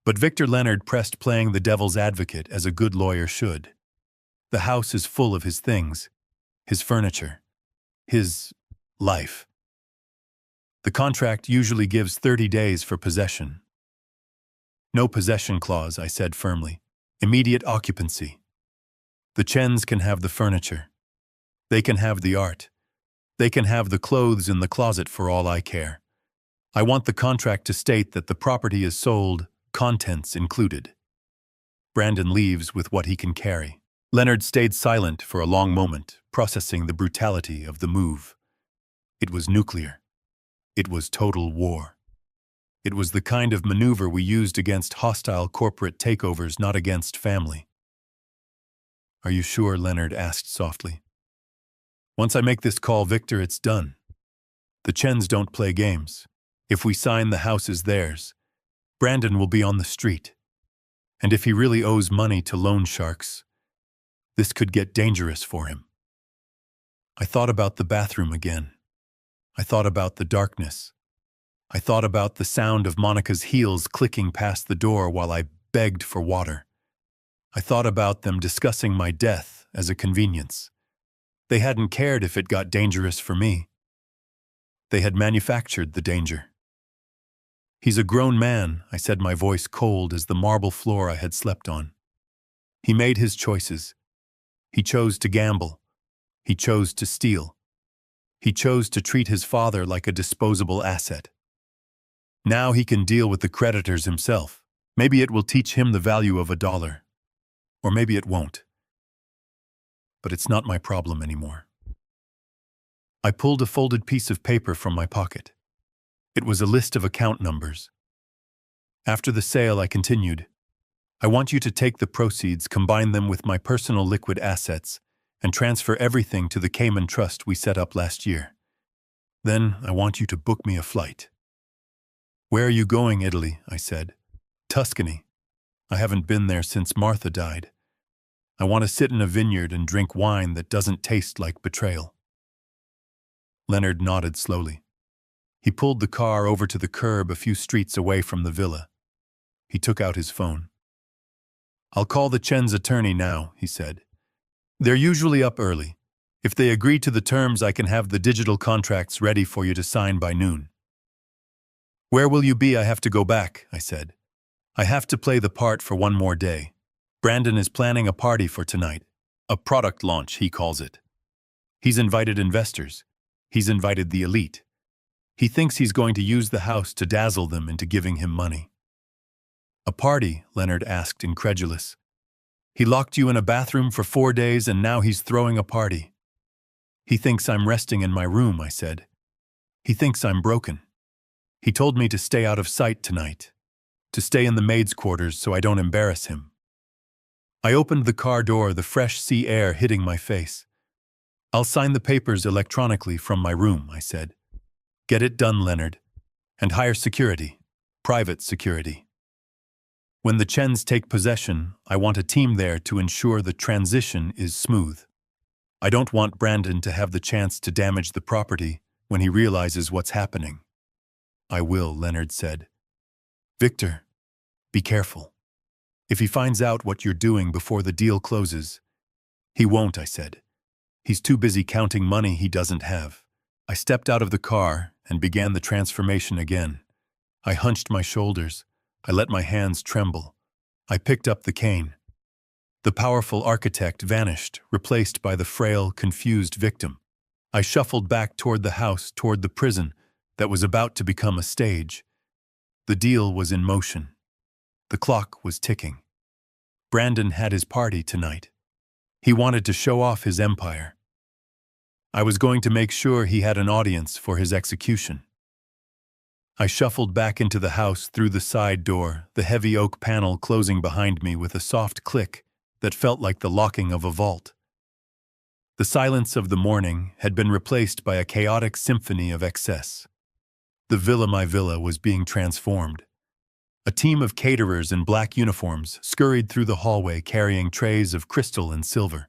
But Victor Leonard pressed, playing the devil's advocate as a good lawyer should. The house is full of his things, his furniture, his life. The contract usually gives 30 days for possession. No possession clause, I said firmly. Immediate occupancy. The Chens can have the furniture. They can have the art. They can have the clothes in the closet for all I care. I want the contract to state that the property is sold, contents included. Brandon leaves with what he can carry. Leonard stayed silent for a long moment, processing the brutality of the move. It was nuclear. It was total war. It was the kind of maneuver we used against hostile corporate takeovers, not against family. Are you sure? Leonard asked softly. Once I make this call, Victor, it's done. The Chens don't play games. If we sign, the house is theirs. Brandon will be on the street. And if he really owes money to loan sharks, this could get dangerous for him. I thought about the bathroom again. I thought about the darkness. I thought about the sound of Monica's heels clicking past the door while I begged for water. I thought about them discussing my death as a convenience. They hadn't cared if it got dangerous for me. They had manufactured the danger. He's a grown man, I said, my voice cold as the marble floor I had slept on. He made his choices. He chose to gamble. He chose to steal. He chose to treat his father like a disposable asset. Now he can deal with the creditors himself. Maybe it will teach him the value of $1. Or maybe it won't. But it's not my problem anymore. I pulled a folded piece of paper from my pocket. It was a list of account numbers. After the sale, I continued, I want you to take the proceeds, combine them with my personal liquid assets, and transfer everything to the Cayman Trust we set up last year. Then I want you to book me a flight. Where are you going? Italy, I said. Tuscany. I haven't been there since Martha died. I want to sit in a vineyard and drink wine that doesn't taste like betrayal. Leonard nodded slowly. He pulled the car over to the curb a few streets away from the villa. He took out his phone. I'll call the Chen's attorney now, he said. They're usually up early. If they agree to the terms, I can have the digital contracts ready for you to sign by noon. Where will you be? I have to go back, I said. I have to play the part for one more day. Brandon is planning a party for tonight. A product launch, he calls it. He's invited investors. He's invited the elite. He thinks he's going to use the house to dazzle them into giving him money. A party? Leonard asked, incredulous. He locked you in a bathroom for 4 days and now he's throwing a party. He thinks I'm resting in my room, I said. He thinks I'm broken. He told me to stay out of sight tonight, to stay in the maid's quarters so I don't embarrass him. I opened the car door, the fresh sea air hitting my face. I'll sign the papers electronically from my room, I said. Get it done, Leonard. And hire security, private security. When the Chens take possession, I want a team there to ensure the transition is smooth. I don't want Brandon to have the chance to damage the property when he realizes what's happening. I will, Leonard said. Victor, be careful. If he finds out what you're doing before the deal closes. He won't, I said. He's too busy counting money he doesn't have. I stepped out of the car and began the transformation again. I hunched my shoulders. I let my hands tremble. I picked up the cane. The powerful architect vanished, replaced by the frail, confused victim. I shuffled back toward the house, toward the prison that was about to become a stage. The deal was in motion. The clock was ticking. Brandon had his party tonight. He wanted to show off his empire. I was going to make sure he had an audience for his execution. I shuffled back into the house through the side door, the heavy oak panel closing behind me with a soft click that felt like the locking of a vault. The silence of the morning had been replaced by a chaotic symphony of excess. The Villa My Villa was being transformed. A team of caterers in black uniforms scurried through the hallway carrying trays of crystal and silver.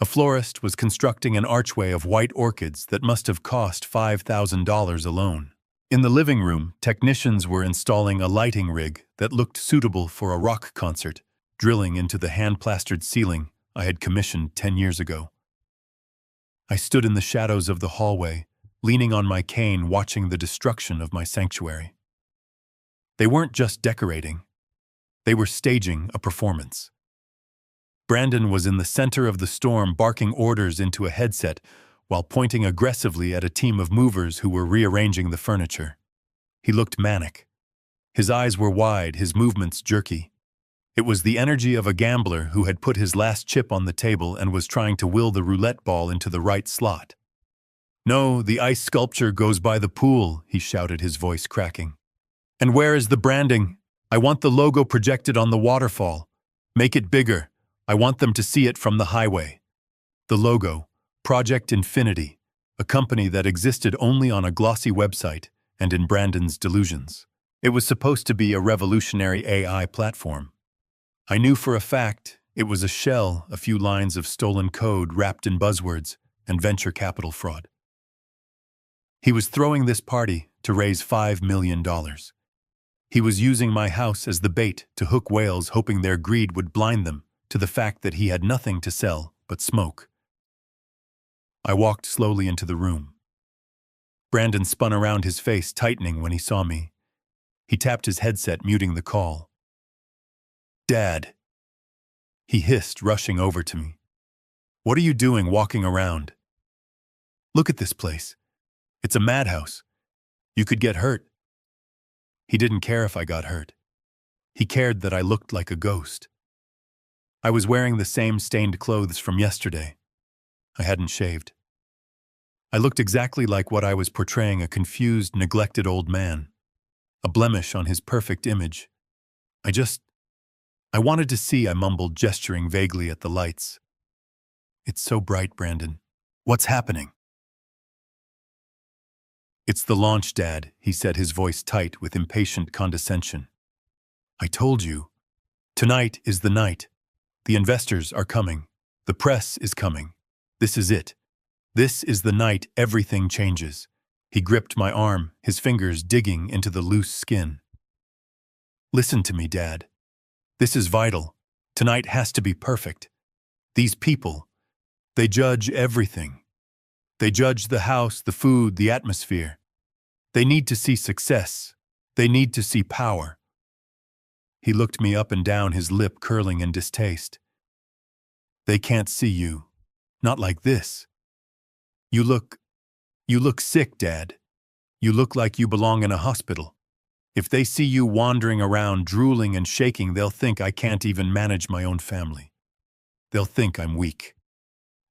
A florist was constructing an archway of white orchids that must have cost $5,000 alone. In the living room, technicians were installing a lighting rig that looked suitable for a rock concert, drilling into the hand-plastered ceiling I had commissioned 10 years ago. I stood in the shadows of the hallway, leaning on my cane, watching the destruction of my sanctuary. They weren't just decorating. They were staging a performance. Brandon was in the center of the storm, barking orders into a headset while pointing aggressively at a team of movers who were rearranging the furniture. He looked manic. His eyes were wide, his movements jerky. It was the energy of a gambler who had put his last chip on the table and was trying to will the roulette ball into the right slot. No, the ice sculpture goes by the pool, he shouted, his voice cracking. And where is the branding? I want the logo projected on the waterfall. Make it bigger. I want them to see it from the highway. The logo, Project Infinity, a company that existed only on a glossy website and in Brandon's delusions. It was supposed to be a revolutionary AI platform. I knew for a fact it was a shell, a few lines of stolen code wrapped in buzzwords and venture capital fraud. He was throwing this party to raise $5 million. He was using my house as the bait to hook whales, hoping their greed would blind them to the fact that he had nothing to sell but smoke. I walked slowly into the room. Brandon spun around, his face tightening when he saw me. He tapped his headset, muting the call. Dad, he hissed, rushing over to me. What are you doing walking around? Look at this place. It's a madhouse. You could get hurt. He didn't care if I got hurt. He cared that I looked like a ghost. I was wearing the same stained clothes from yesterday. I hadn't shaved. I looked exactly like what I was portraying, a confused, neglected old man. A blemish on his perfect image. I wanted to see, I mumbled, gesturing vaguely at the lights. It's so bright, Brandon. What's happening? It's the launch, Dad, he said, his voice tight with impatient condescension. I told you. Tonight is the night. The investors are coming. The press is coming. This is it. This is the night everything changes. He gripped my arm, his fingers digging into the loose skin. Listen to me, Dad. This is vital. Tonight has to be perfect. These people, they judge everything. They judge the house, the food, the atmosphere. They need to see success. They need to see power. He looked me up and down, his lip curling in distaste. They can't see you. Not like this. You look sick, Dad. You look like you belong in a hospital. If they see you wandering around drooling and shaking, they'll think I can't even manage my own family. They'll think I'm weak,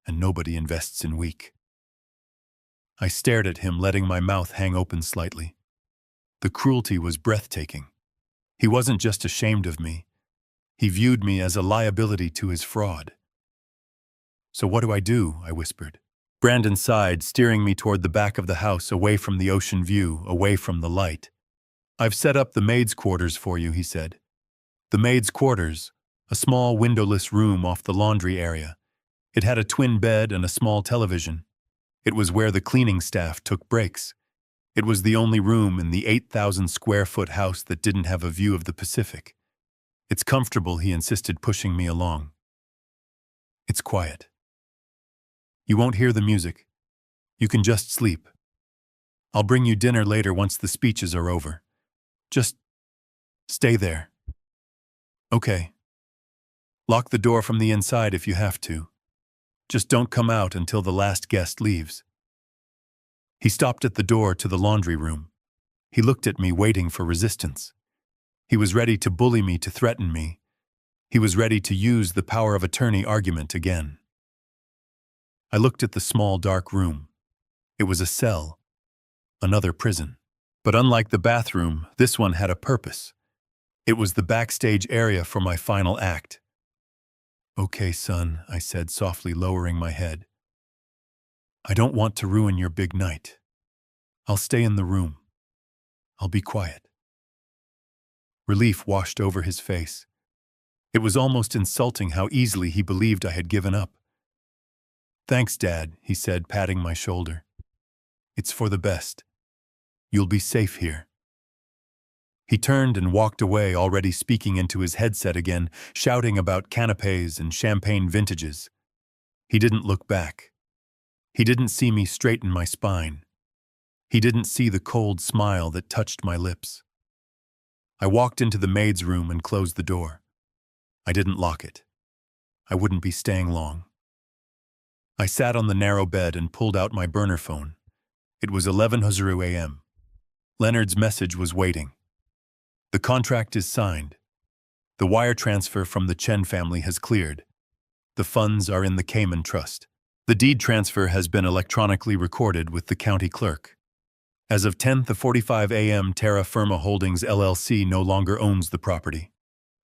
and nobody invests in weak. I stared at him, letting my mouth hang open slightly. The cruelty was breathtaking. He wasn't just ashamed of me. He viewed me as a liability to his fraud. "So what do?" I whispered. Brandon sighed, steering me toward the back of the house, away from the ocean view, away from the light. "I've set up the maid's quarters for you," he said. The maid's quarters, a small windowless room off the laundry area. It had a twin bed and a small television. It was where the cleaning staff took breaks. It was the only room in the 8,000-square-foot house that didn't have a view of the Pacific. "It's comfortable," he insisted, pushing me along. "It's quiet. You won't hear the music. You can just sleep. I'll bring you dinner later once the speeches are over. Just stay there." "Okay. Lock the door from the inside if you have to. Just don't come out until the last guest leaves." He stopped at the door to the laundry room. He looked at me, waiting for resistance. He was ready to bully me, to threaten me. He was ready to use the power of attorney argument again. I looked at the small, dark room. It was a cell, another prison. But unlike the bathroom, this one had a purpose. It was the backstage area for my final act. "Okay, son," I said, softly, lowering my head. "I don't want to ruin your big night. I'll stay in the room. I'll be quiet." Relief washed over his face. It was almost insulting how easily he believed I had given up. "Thanks, Dad," he said, patting my shoulder. "It's for the best. You'll be safe here." He turned and walked away, already speaking into his headset again, shouting about canapés and champagne vintages. He didn't look back. He didn't see me straighten my spine. He didn't see the cold smile that touched my lips. I walked into the maid's room and closed the door. I didn't lock it. I wouldn't be staying long. I sat on the narrow bed and pulled out my burner phone. It was 11:00 a.m. Leonard's message was waiting. "The contract is signed. The wire transfer from the Chen family has cleared. The funds are in the Cayman Trust. The deed transfer has been electronically recorded with the county clerk. As of 10:45 a.m., Terra Firma Holdings LLC no longer owns the property.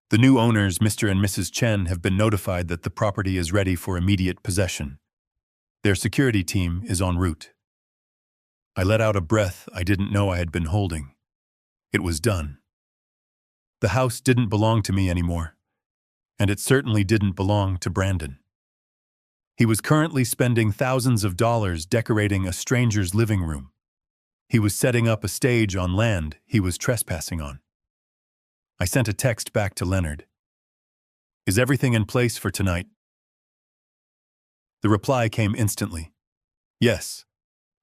The new owners, Mr. and Mrs. Chen, have been notified that the property is ready for immediate possession. Their security team is en route." I let out a breath I didn't know I had been holding. It was done. The house didn't belong to me anymore, and it certainly didn't belong to Brandon. He was currently spending thousands of dollars decorating a stranger's living room. He was setting up a stage on land he was trespassing on. I sent a text back to Leonard. "Is everything in place for tonight?" The reply came instantly. "Yes.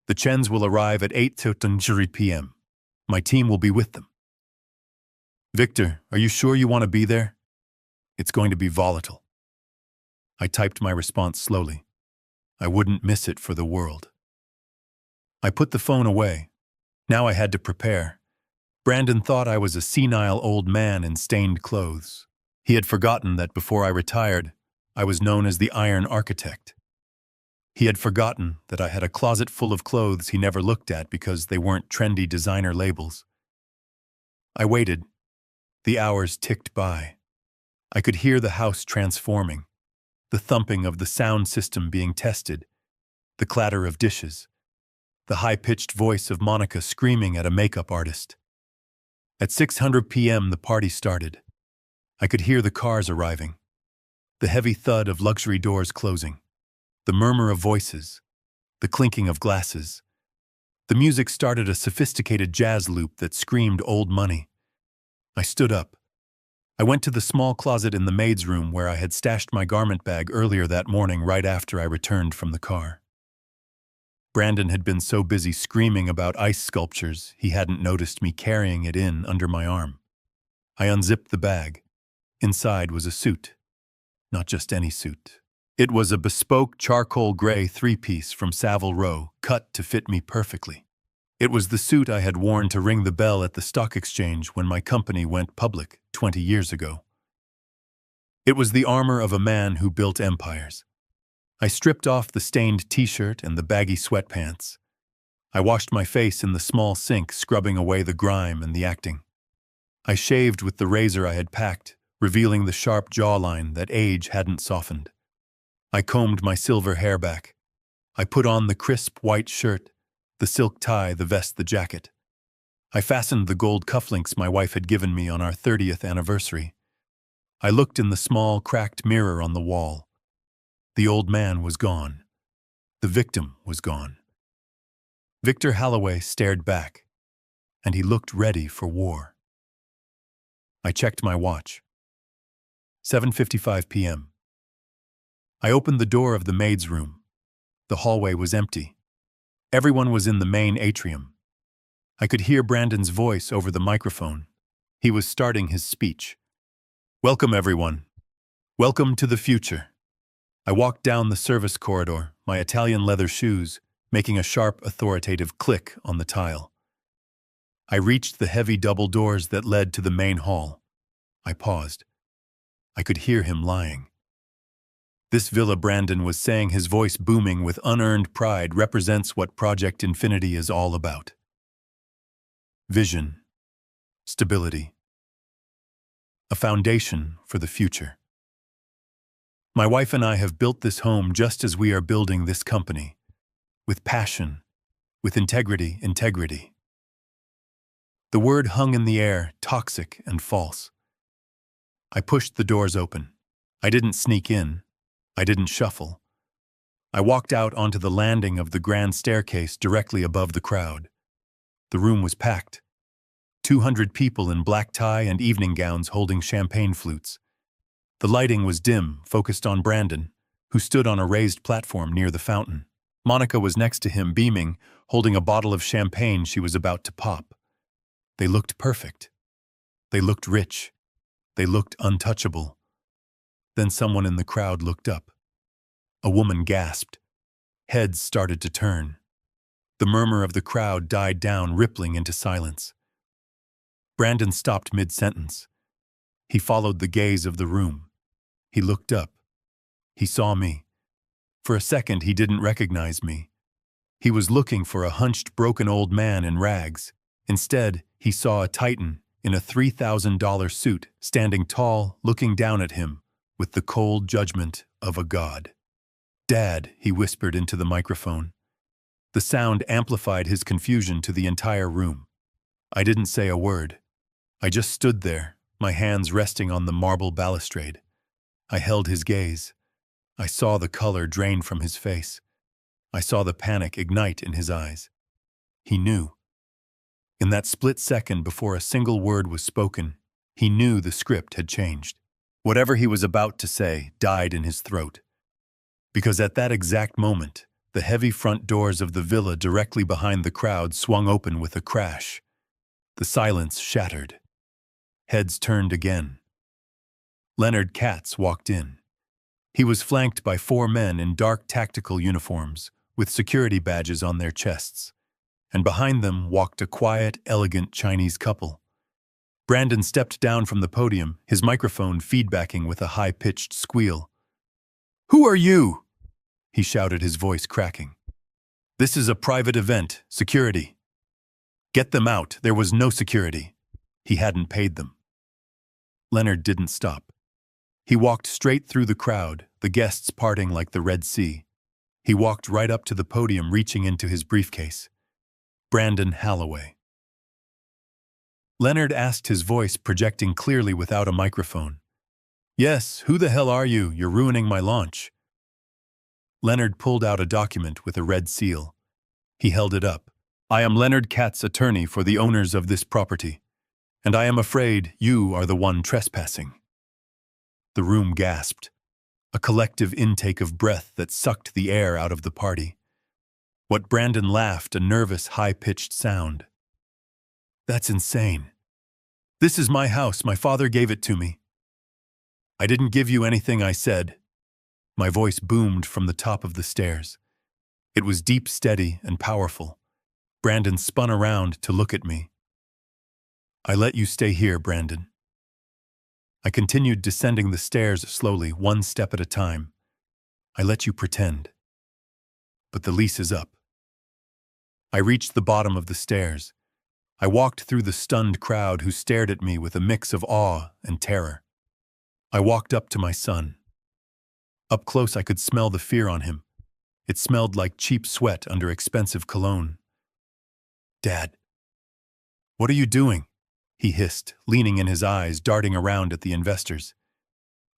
The Chens will arrive at 8:30 p.m. My team will be with them." "Victor, are you sure you want to be there? It's going to be volatile." I typed my response slowly. I wouldn't miss it for the world. I put the phone away. Now I had to prepare. Brandon thought I was a senile old man in stained clothes. He had forgotten that before I retired, I was known as the Iron Architect. He had forgotten that I had a closet full of clothes he never looked at because they weren't trendy designer labels. I waited. The hours ticked by. I could hear the house transforming, the thumping of the sound system being tested, the clatter of dishes, the high-pitched voice of Monica screaming at a makeup artist. At 6:00 p.m. the party started. I could hear the cars arriving, the heavy thud of luxury doors closing, the murmur of voices, the clinking of glasses. The music started a sophisticated jazz loop that screamed old money. I stood up. I went to the small closet in the maid's room where I had stashed my garment bag earlier that morning right after I returned from the car. Brandon had been so busy screaming about ice sculptures, he hadn't noticed me carrying it in under my arm. I unzipped the bag. Inside was a suit. Not just any suit. It was a bespoke charcoal gray three-piece from Savile Row, cut to fit me perfectly. It was the suit I had worn to ring the bell at the stock exchange when my company went public 20 years ago. It was the armor of a man who built empires. I stripped off the stained t-shirt and the baggy sweatpants. I washed my face in the small sink, scrubbing away the grime and the acting. I shaved with the razor I had packed, revealing the sharp jawline that age hadn't softened. I combed my silver hair back. I put on the crisp white shirt, the silk tie, the vest, the jacket. I fastened the gold cufflinks my wife had given me on our 30th anniversary. I looked in the small, cracked mirror on the wall. The old man was gone. The victim was gone. Victor Halloway stared back, and he looked ready for war. I checked my watch. 7:55 p.m. I opened the door of the maid's room. The hallway was empty. Everyone was in the main atrium. I could hear Brandon's voice over the microphone. He was starting his speech. "Welcome, everyone. Welcome to the future." I walked down the service corridor, my Italian leather shoes making a sharp, authoritative click on the tile. I reached the heavy double doors that led to the main hall. I paused. I could hear him lying. This villa, Brandon was saying, his voice booming with unearned pride, represents what Project Infinity is all about. Vision. Stability. A foundation for the future. My wife and I have built this home just as we are building this company. With passion. With integrity. The word hung in the air, toxic and false. I pushed the doors open. I didn't sneak in. I didn't shuffle. I walked out onto the landing of the grand staircase directly above the crowd. The room was packed. 200 people in black tie and evening gowns holding champagne flutes. The lighting was dim, focused on Brandon, who stood on a raised platform near the fountain. Monica was next to him, beaming, holding a bottle of champagne she was about to pop. They looked perfect. They looked rich. They looked untouchable. Then someone in the crowd looked up. A woman gasped. Heads started to turn. The murmur of the crowd died down, rippling into silence. Brandon stopped mid-sentence. He followed the gaze of the room. He looked up. He saw me. For a second, he didn't recognize me. He was looking for a hunched, broken old man in rags. Instead, he saw a titan in a $3,000 suit, standing tall, looking down at him with the cold judgment of a god. "Dad," he whispered into the microphone. The sound amplified his confusion to the entire room. I didn't say a word. I just stood there, my hands resting on the marble balustrade. I held his gaze. I saw the color drain from his face. I saw the panic ignite in his eyes. He knew. In that split second before a single word was spoken, he knew the script had changed. Whatever he was about to say died in his throat. Because at that exact moment, the heavy front doors of the villa directly behind the crowd swung open with a crash. The silence shattered. Heads turned again. Leonard Katz walked in. He was flanked by 4 men in dark tactical uniforms, with security badges on their chests. And behind them walked a quiet, elegant Chinese couple. Brandon stepped down from the podium, his microphone feedbacking with a high-pitched squeal. "Who are you?" he shouted, his voice cracking. "This is a private event. Security." "Get them out. There was no security." He hadn't paid them. Leonard didn't stop. He walked straight through the crowd, the guests parting like the Red Sea. He walked right up to the podium, reaching into his briefcase. Brandon Halloway. Leonard asked, his voice projecting clearly without a microphone. "Yes, who the hell are you? You're ruining my launch." Leonard pulled out a document with a red seal. He held it up. "I am Leonard Katz, attorney for the owners of this property, and I am afraid you are the one trespassing." The room gasped, a collective intake of breath that sucked the air out of the party. What Brandon laughed, a nervous, high-pitched sound. "That's insane. This is my house. My father gave it to me." "I didn't give you anything," I said. My voice boomed from the top of the stairs. It was deep, steady, and powerful. Brandon spun around to look at me. I let you stay here, Brandon. I continued descending the stairs slowly, one step at a time. I let you pretend. But the lease is up. I reached the bottom of the stairs. I walked through the stunned crowd who stared at me with a mix of awe and terror. I walked up to my son. Up close I could smell the fear on him. It smelled like cheap sweat under expensive cologne. Dad. What are you doing? He hissed, leaning in his eyes, darting around at the investors.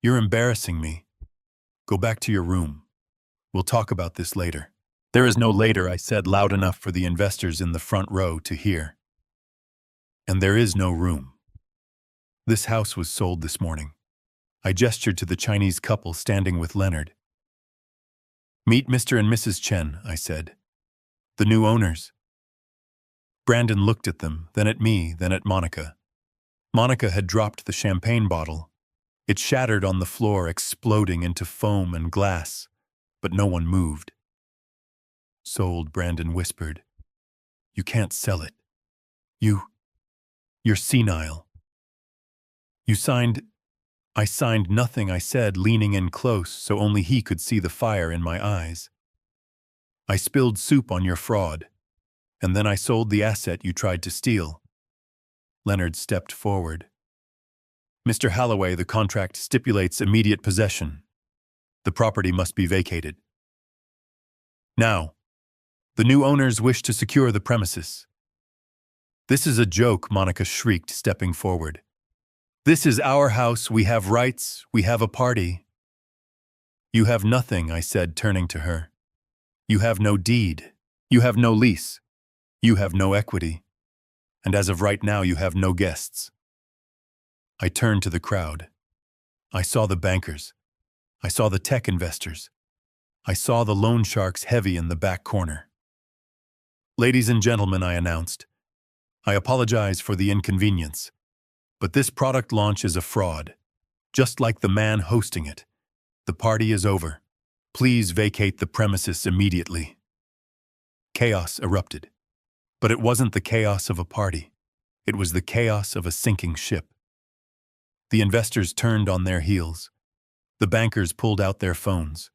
You're embarrassing me. Go back to your room. We'll talk about this later. There is no later, I said loud enough for the investors in the front row to hear. And there is no room. This house was sold this morning. I gestured to the Chinese couple standing with Leonard. Meet Mr. and Mrs. Chen, I said. The new owners. Brandon looked at them, then at me, then at Monica. Monica had dropped the champagne bottle. It shattered on the floor, exploding into foam and glass, but no one moved. Sold, Brandon whispered. You can't sell it. You're senile. You signed... I signed nothing, I said, leaning in close so only he could see the fire in my eyes. I spilled soup on your fraud, and then I sold the asset you tried to steal. Leonard stepped forward. Mr. Halloway, the contract stipulates immediate possession. The property must be vacated. Now, the new owners wish to secure the premises. This is a joke, Monica shrieked, stepping forward. This is our house, we have rights, we have a party. You have nothing, I said, turning to her. You have no deed. You have no lease. You have no equity. And as of right now, you have no guests. I turned to the crowd. I saw the bankers. I saw the tech investors. I saw the loan sharks heavy in the back corner. Ladies and gentlemen, I announced, I apologize for the inconvenience. But this product launch is a fraud, just like the man hosting it. The party is over. Please vacate the premises immediately. Chaos erupted. But it wasn't the chaos of a party. It was the chaos of a sinking ship. The investors turned on their heels. The bankers pulled out their phones.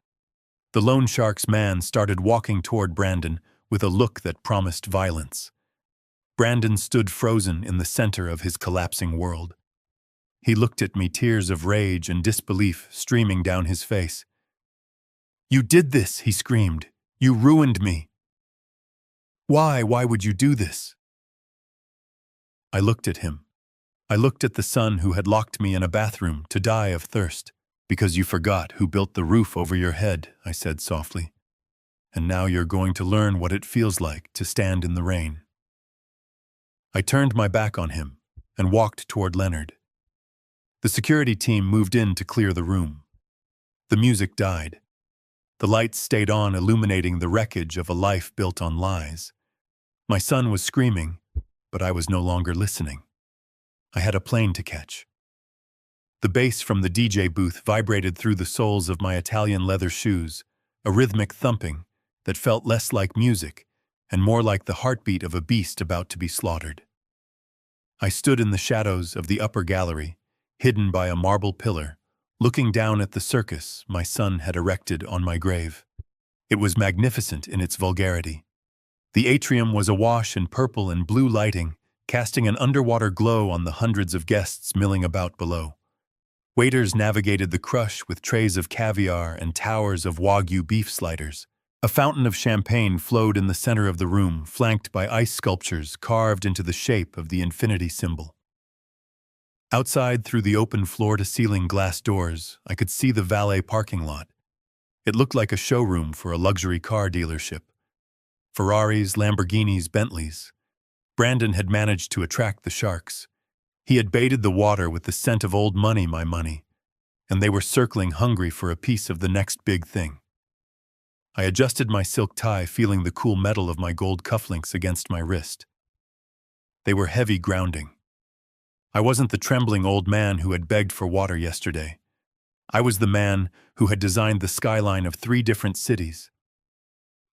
The loan shark's man started walking toward Brandon with a look that promised violence. Brandon stood frozen in the center of his collapsing world. He looked at me, tears of rage and disbelief streaming down his face. You did this, he screamed. You ruined me. Why would you do this? I looked at him. I looked at the son who had locked me in a bathroom to die of thirst. Because you forgot who built the roof over your head, I said softly. And now you're going to learn what it feels like to stand in the rain. I turned my back on him and walked toward Leonard. The security team moved in to clear the room. The music died. The lights stayed on, illuminating the wreckage of a life built on lies. My son was screaming, but I was no longer listening. I had a plane to catch. The bass from the DJ booth vibrated through the soles of my Italian leather shoes, a rhythmic thumping that felt less like music and more like the heartbeat of a beast about to be slaughtered. I stood in the shadows of the upper gallery, hidden by a marble pillar, looking down at the circus my son had erected on my grave. It was magnificent in its vulgarity. The atrium was awash in purple and blue lighting, casting an underwater glow on the hundreds of guests milling about below. Waiters navigated the crush with trays of caviar and towers of Wagyu beef sliders. A fountain of champagne flowed in the center of the room, flanked by ice sculptures carved into the shape of the infinity symbol. Outside, through the open floor-to-ceiling glass doors, I could see the valet parking lot. It looked like a showroom for a luxury car dealership. Ferraris, Lamborghinis, Bentleys. Brandon had managed to attract the sharks. He had baited the water with the scent of old money, my money, and they were circling hungry for a piece of the next big thing. I adjusted my silk tie, feeling the cool metal of my gold cufflinks against my wrist. They were heavy, grounding. I wasn't the trembling old man who had begged for water yesterday. I was the man who had designed the skyline of 3 different cities.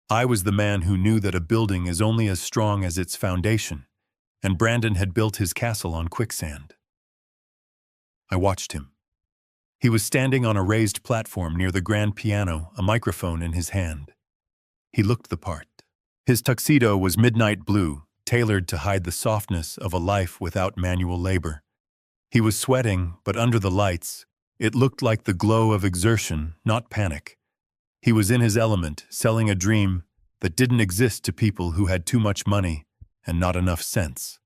I was the man who knew that a building is only as strong as its foundation, and Brandon had built his castle on quicksand. I watched him. He was standing on a raised platform near the grand piano, a microphone in his hand. He looked the part. His tuxedo was midnight blue, tailored to hide the softness of a life without manual labor. He was sweating, but under the lights, it looked like the glow of exertion, not panic. He was in his element, selling a dream that didn't exist to people who had too much money and not enough sense.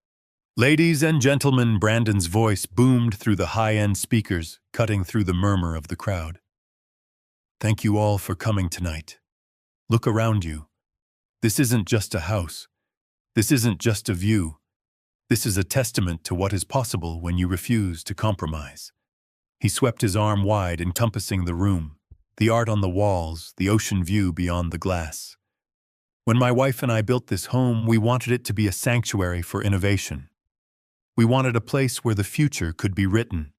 Ladies and gentlemen, Brandon's voice boomed through the high-end speakers, cutting through the murmur of the crowd. Thank you all for coming tonight. Look around you. This isn't just a house. This isn't just a view. This is a testament to what is possible when you refuse to compromise. He swept his arm wide, encompassing the room, the art on the walls, the ocean view beyond the glass. When my wife and I built this home, we wanted it to be a sanctuary for innovation. We wanted a place where the future could be written.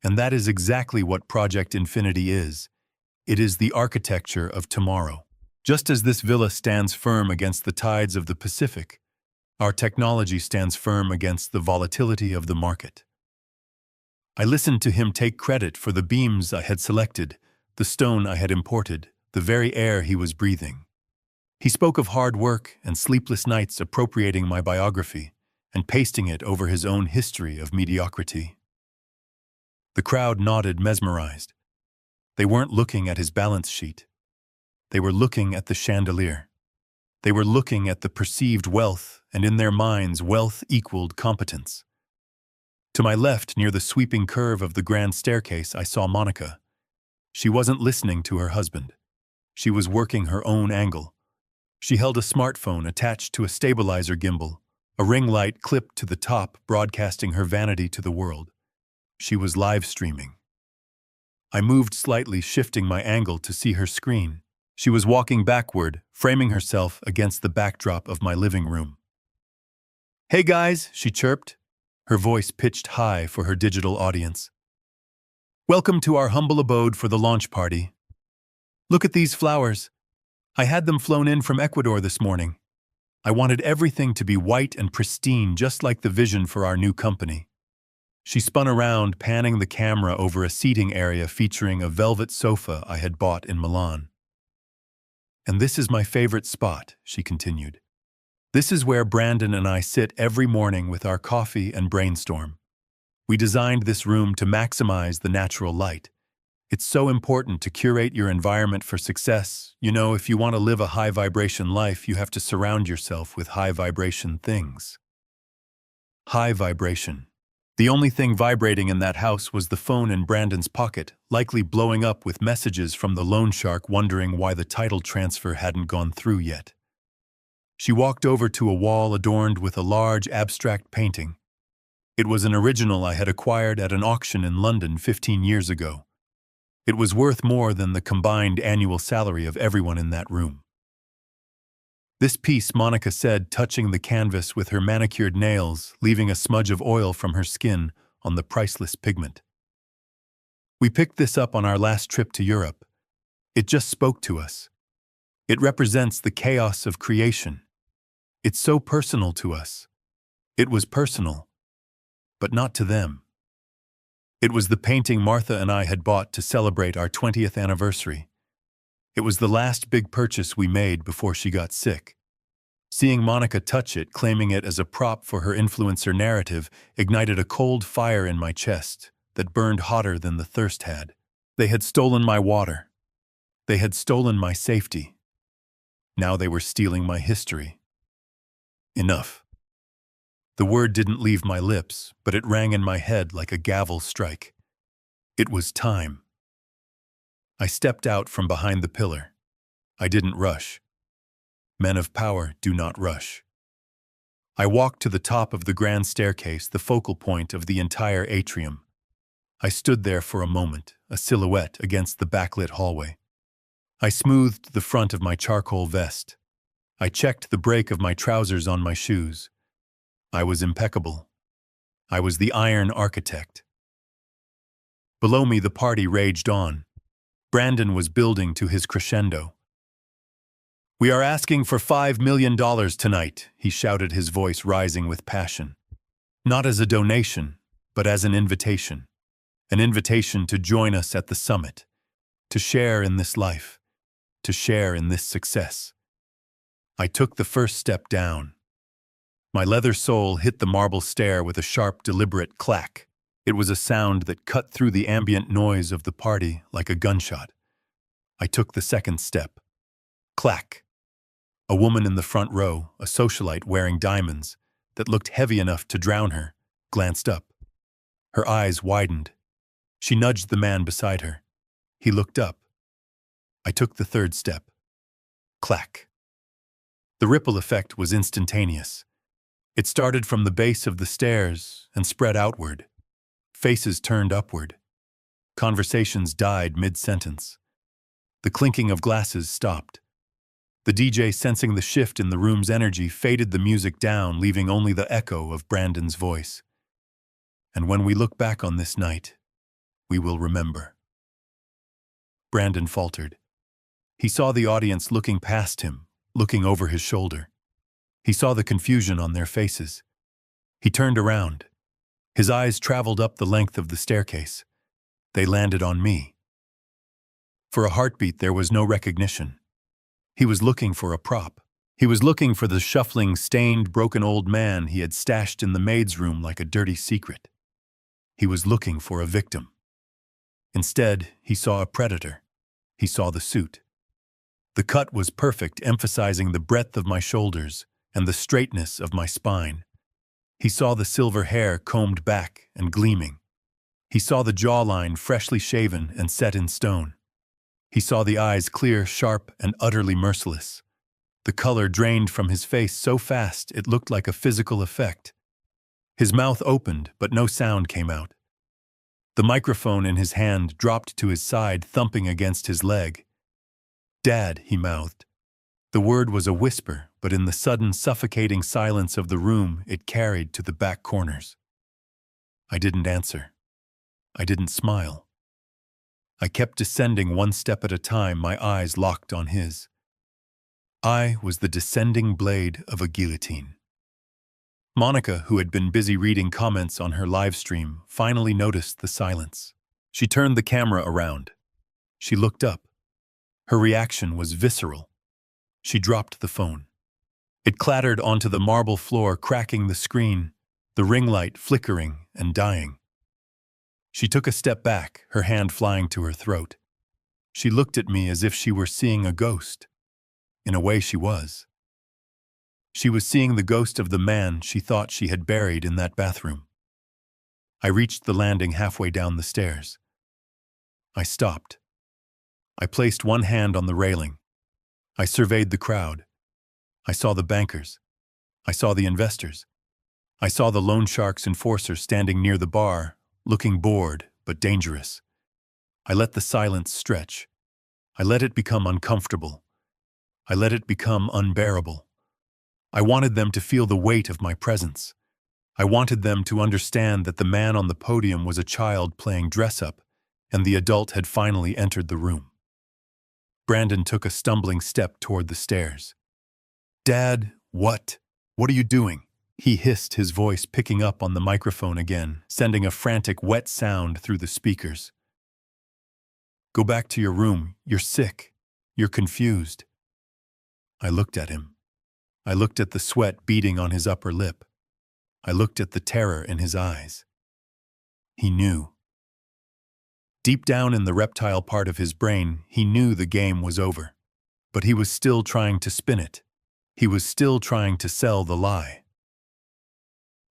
And that is exactly what Project Infinity is. It is the architecture of tomorrow. Just as this villa stands firm against the tides of the Pacific, our technology stands firm against the volatility of the market. I listened to him take credit for the beams I had selected, the stone I had imported, the very air he was breathing. He spoke of hard work and sleepless nights appropriating my biography and pasting it over his own history of mediocrity. The crowd nodded, mesmerized. They weren't looking at his balance sheet. They were looking at the chandelier. They were looking at the perceived wealth, and in their minds, wealth equaled competence. To my left, near the sweeping curve of the grand staircase, I saw Monica. She wasn't listening to her husband. She was working her own angle. She held a smartphone attached to a stabilizer gimbal, a ring light clipped to the top, broadcasting her vanity to the world. She was live streaming. I moved slightly, shifting my angle to see her screen. She was walking backward, framing herself against the backdrop of my living room. "Hey guys," she chirped, her voice pitched high for her digital audience. "Welcome to our humble abode for the launch party. Look at these flowers. I had them flown in from Ecuador this morning. I wanted everything to be white and pristine, just like the vision for our new company." She spun around, panning the camera over a seating area featuring a velvet sofa I had bought in Milan. "And this is my favorite spot," she continued. "This is where Brandon and I sit every morning with our coffee and brainstorm. We designed this room to maximize the natural light. It's so important to curate your environment for success. You know, if you want to live a high-vibration life, you have to surround yourself with high-vibration things." High vibration. The only thing vibrating in that house was the phone in Brandon's pocket, likely blowing up with messages from the loan shark wondering why the title transfer hadn't gone through yet. She walked over to a wall adorned with a large abstract painting. It was an original I had acquired at an auction in London 15 years ago. It was worth more than the combined annual salary of everyone in that room. "This piece," Monica said, touching the canvas with her manicured nails, leaving a smudge of oil from her skin on the priceless pigment. "We picked this up on our last trip to Europe. It just spoke to us. It represents the chaos of creation. It's so personal to us. It was personal, but not to them." It was the painting Martha and I had bought to celebrate our 20th anniversary. It was the last big purchase we made before she got sick. Seeing Monica touch it, claiming it as a prop for her influencer narrative, ignited a cold fire in my chest that burned hotter than the thirst had. They had stolen my water. They had stolen my safety. Now they were stealing my history. Enough. The word didn't leave my lips, but it rang in my head like a gavel strike. It was time. I stepped out from behind the pillar. I didn't rush. Men of power do not rush. I walked to the top of the grand staircase, the focal point of the entire atrium. I stood there for a moment, a silhouette against the backlit hallway. I smoothed the front of my charcoal vest. I checked the break of my trousers on my shoes. I was impeccable. I was the Iron Architect. Below me, the party raged on. Brandon was building to his crescendo. "We are asking for $5 million tonight," he shouted, his voice rising with passion. "Not as a donation, but as an invitation. An invitation to join us at the summit, to share in this life, to share in this success." I took the first step down. My leather sole hit the marble stair with a sharp, deliberate clack. It was a sound that cut through the ambient noise of the party like a gunshot. I took the second step. Clack. A woman in the front row, a socialite wearing diamonds that looked heavy enough to drown her, glanced up. Her eyes widened. She nudged the man beside her. He looked up. I took the third step. Clack. The ripple effect was instantaneous. It started from the base of the stairs and spread outward. Faces turned upward. Conversations died mid-sentence. The clinking of glasses stopped. The DJ, sensing the shift in the room's energy, faded the music down, leaving only the echo of Brandon's voice. And when we look back on this night, we will remember. Brandon faltered. He saw the audience looking past him, looking over his shoulder. He saw the confusion on their faces. He turned around. His eyes traveled up the length of the staircase. They landed on me. For a heartbeat, there was no recognition. He was looking for a prop. He was looking for the shuffling, stained, broken old man he had stashed in the maid's room like a dirty secret. He was looking for a victim. Instead, he saw a predator. He saw the suit. The cut was perfect, emphasizing the breadth of my shoulders and the straightness of my spine. He saw the silver hair combed back and gleaming. He saw the jawline freshly shaven and set in stone. He saw the eyes clear, sharp, and utterly merciless. The color drained from his face so fast it looked like a physical effect. His mouth opened, but no sound came out. The microphone in his hand dropped to his side, thumping against his leg. "Dad," he mouthed. The word was a whisper, but in the sudden, suffocating silence of the room, it carried to the back corners. I didn't answer. I didn't smile. I kept descending one step at a time, my eyes locked on his. I was the descending blade of a guillotine. Monica, who had been busy reading comments on her live stream, finally noticed the silence. She turned the camera around. She looked up. Her reaction was visceral. She dropped the phone. It clattered onto the marble floor, cracking the screen, the ring light flickering and dying. She took a step back, her hand flying to her throat. She looked at me as if she were seeing a ghost. In a way, she was. She was seeing the ghost of the man she thought she had buried in that bathroom. I reached the landing halfway down the stairs. I stopped. I placed one hand on the railing. I surveyed the crowd. I saw the bankers. I saw the investors. I saw the loan shark's enforcer standing near the bar, looking bored but dangerous. I let the silence stretch. I let it become uncomfortable. I let it become unbearable. I wanted them to feel the weight of my presence. I wanted them to understand that the man on the podium was a child playing dress-up, and the adult had finally entered the room. Brandon took a stumbling step toward the stairs. "Dad, what? What are you doing?" He hissed, his voice picking up on the microphone again, sending a frantic, wet sound through the speakers. "Go back to your room. You're sick. You're confused." I looked at him. I looked at the sweat beading on his upper lip. I looked at the terror in his eyes. He knew. Deep down in the reptile part of his brain, he knew the game was over. But he was still trying to spin it. He was still trying to sell the lie.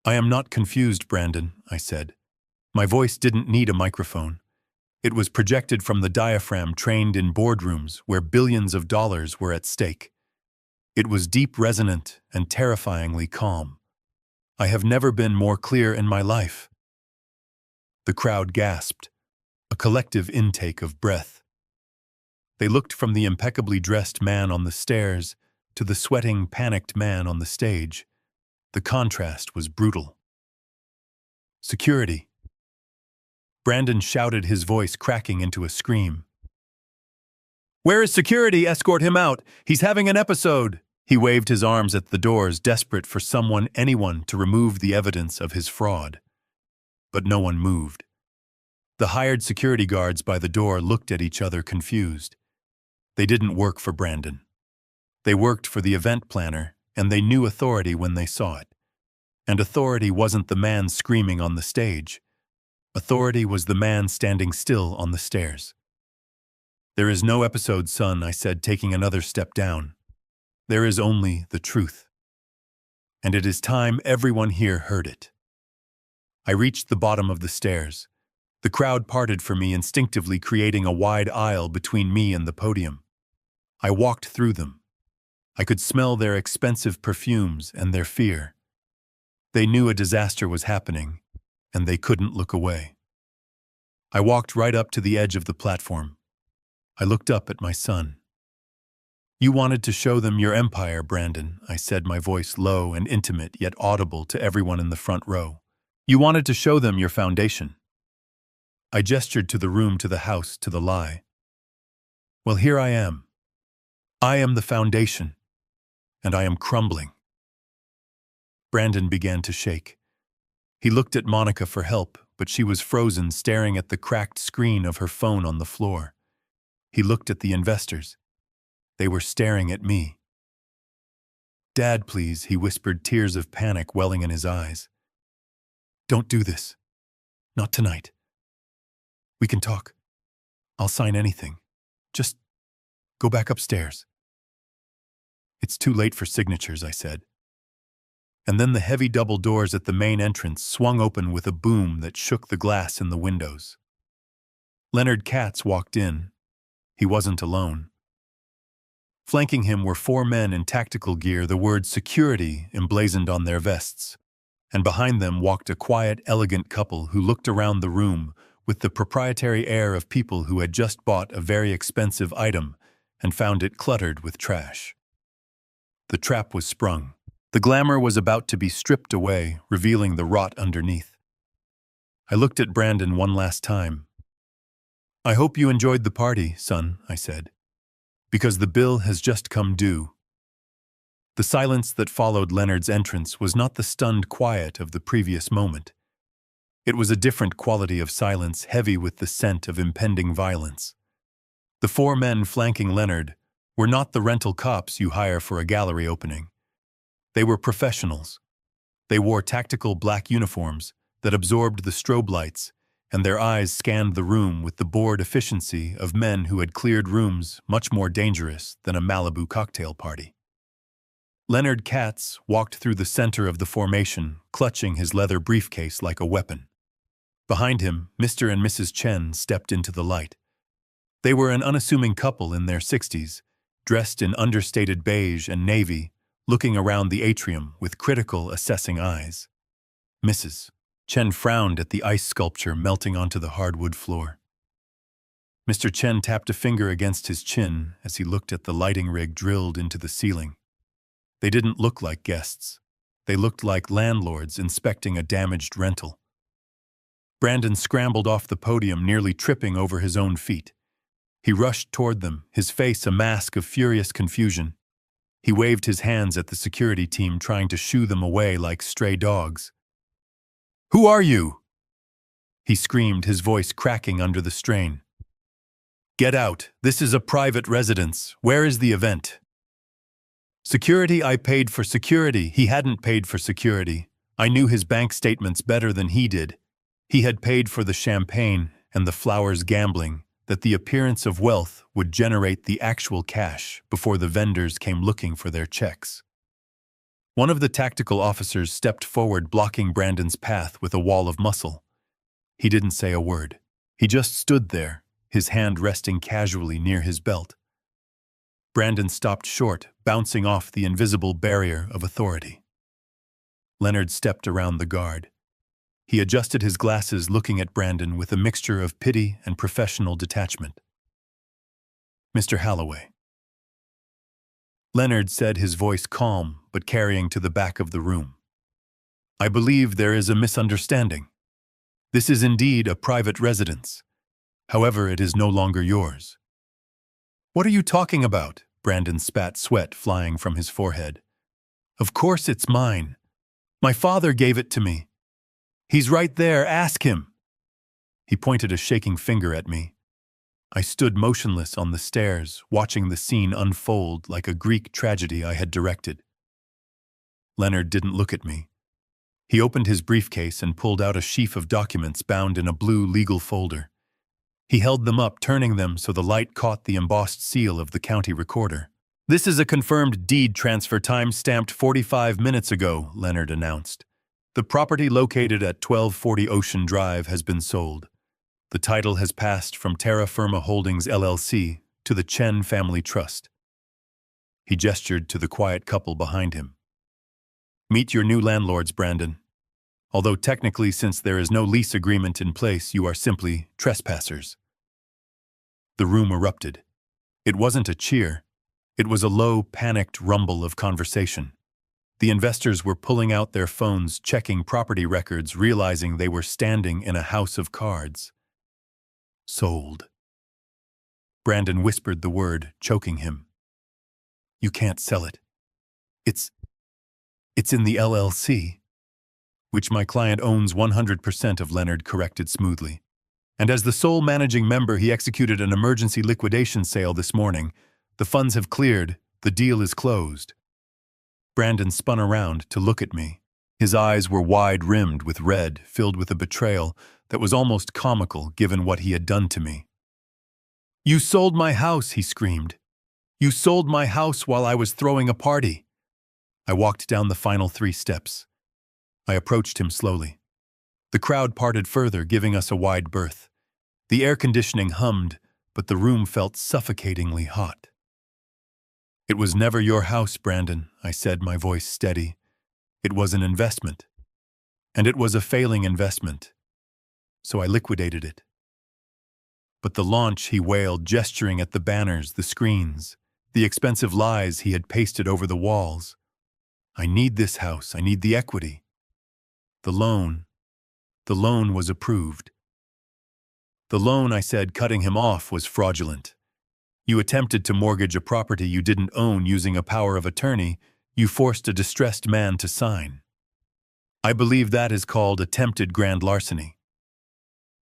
"I am not confused, Brandon," I said. My voice didn't need a microphone. It was projected from the diaphragm trained in boardrooms where billions of dollars were at stake. It was deep, resonant, and terrifyingly calm. I have never been more clear in my life. The crowd gasped, a collective intake of breath. They looked from the impeccably dressed man on the stairs to the sweating, panicked man on the stage. The contrast was brutal. "Security!" Brandon shouted, his voice cracking into a scream. Where is security? Escort him out. He's having an episode. He waved his arms at the doors, desperate for anyone to remove the evidence of his fraud. But no one moved. The hired security guards by the door looked at each other confused. They didn't work for Brandon. They worked for the event planner, and they knew authority when they saw it. And authority wasn't the man screaming on the stage. Authority was the man standing still on the stairs. There is no episode, son, I said, taking another step down. There is only the truth. And it is time everyone here heard it. I reached the bottom of the stairs. The crowd parted for me instinctively, creating a wide aisle between me and the podium. I walked through them. I could smell their expensive perfumes and their fear. They knew a disaster was happening, and they couldn't look away. I walked right up to the edge of the platform. I looked up at my son. You wanted to show them your empire, Brandon, I said, my voice low and intimate yet audible to everyone in the front row. You wanted to show them your foundation. I gestured to the room, to the house, to the lie. Well, here I am. I am the foundation, and I am crumbling. Brandon began to shake. He looked at Monica for help, but she was frozen, staring at the cracked screen of her phone on the floor. He looked at the investors. They were staring at me. Dad, please, he whispered, tears of panic welling in his eyes. Don't do this. Not tonight. We can talk. I'll sign anything. Just go back upstairs. It's too late for signatures, I said. And then the heavy double doors at the main entrance swung open with a boom that shook the glass in the windows. Leonard Katz walked in. He wasn't alone. Flanking him were 4 men in tactical gear, the word security emblazoned on their vests. And behind them walked a quiet, elegant couple who looked around the room with the proprietary air of people who had just bought a very expensive item and found it cluttered with trash. The trap was sprung. The glamour was about to be stripped away, revealing the rot underneath. I looked at Brandon one last time. I hope you enjoyed the party, son, I said, because the bill has just come due. The silence that followed Leonard's entrance was not the stunned quiet of the previous moment. It was a different quality of silence, heavy with the scent of impending violence. The 4 men flanking Leonard were not the rental cops you hire for a gallery opening. They were professionals. They wore tactical black uniforms that absorbed the strobe lights, and their eyes scanned the room with the bored efficiency of men who had cleared rooms much more dangerous than a Malibu cocktail party. Leonard Katz walked through the center of the formation, clutching his leather briefcase like a weapon. Behind him, Mr. and Mrs. Chen stepped into the light. They were an unassuming couple in their 60s, dressed in understated beige and navy, looking around the atrium with critical, assessing eyes. Mrs. Chen frowned at the ice sculpture melting onto the hardwood floor. Mr. Chen tapped a finger against his chin as he looked at the lighting rig drilled into the ceiling. They didn't look like guests. They looked like landlords inspecting a damaged rental. Brandon scrambled off the podium, nearly tripping over his own feet. He rushed toward them, his face a mask of furious confusion. He waved his hands at the security team, trying to shoo them away like stray dogs. "Who are you?" he screamed, his voice cracking under the strain. "Get out. This is a private residence. Where is the event?" "Security? I paid for security." He hadn't paid for security. I knew his bank statements better than he did. He had paid for the champagne and the flowers, gambling that the appearance of wealth would generate the actual cash before the vendors came looking for their checks. One of the tactical officers stepped forward, blocking Brandon's path with a wall of muscle. He didn't say a word. He just stood there, his hand resting casually near his belt. Brandon stopped short, bouncing off the invisible barrier of authority. Leonard stepped around the guard. He adjusted his glasses, looking at Brandon with a mixture of pity and professional detachment. "Mr. Halloway." Leonard said, his voice calm but carrying to the back of the room. "I believe there is a misunderstanding. This is indeed a private residence. However, it is no longer yours." What are you talking about? Brandon spat sweat flying from his forehead. Of course it's mine. My father gave it to me. He's right there, ask him. He pointed a shaking finger at me. I stood motionless on the stairs, watching the scene unfold like a Greek tragedy I had directed. Leonard didn't look at me. He opened his briefcase and pulled out a sheaf of documents bound in a blue legal folder. He held them up, turning them so the light caught the embossed seal of the county recorder. This is a confirmed deed transfer, time-stamped 45 minutes ago, Leonard announced. The property located at 1240 Ocean Drive has been sold. The title has passed from Terra Firma Holdings LLC to the Chen Family Trust. He gestured to the quiet couple behind him. Meet your new landlords, Brandon. Although technically, since there is no lease agreement in place, you are simply trespassers. The room erupted. It wasn't a cheer. It was a low, panicked rumble of conversation. The investors were pulling out their phones, checking property records, realizing they were standing in a house of cards. Sold. Brandon whispered the word, choking him. You can't sell it. It's in the LLC, which my client owns 100% of, Leonard corrected smoothly. And as the sole managing member, he executed an emergency liquidation sale this morning. The funds have cleared. The deal is closed. Brandon spun around to look at me. His eyes were wide-rimmed with red, filled with a betrayal that was almost comical given what he had done to me. You sold my house, he screamed. You sold my house while I was throwing a party. I walked down the final 3 steps. I approached him slowly. The crowd parted further, giving us a wide berth. The air conditioning hummed, but the room felt suffocatingly hot. It was never your house, Brandon, I said, my voice steady. It was an investment. And it was a failing investment. So I liquidated it. But the launch, he wailed, gesturing at the banners, the screens, the expensive lies he had pasted over the walls. I need this house. I need the equity. The loan was approved. The loan, I said, cutting him off, was fraudulent. You attempted to mortgage a property you didn't own using a power of attorney. You forced a distressed man to sign. I believe that is called attempted grand larceny.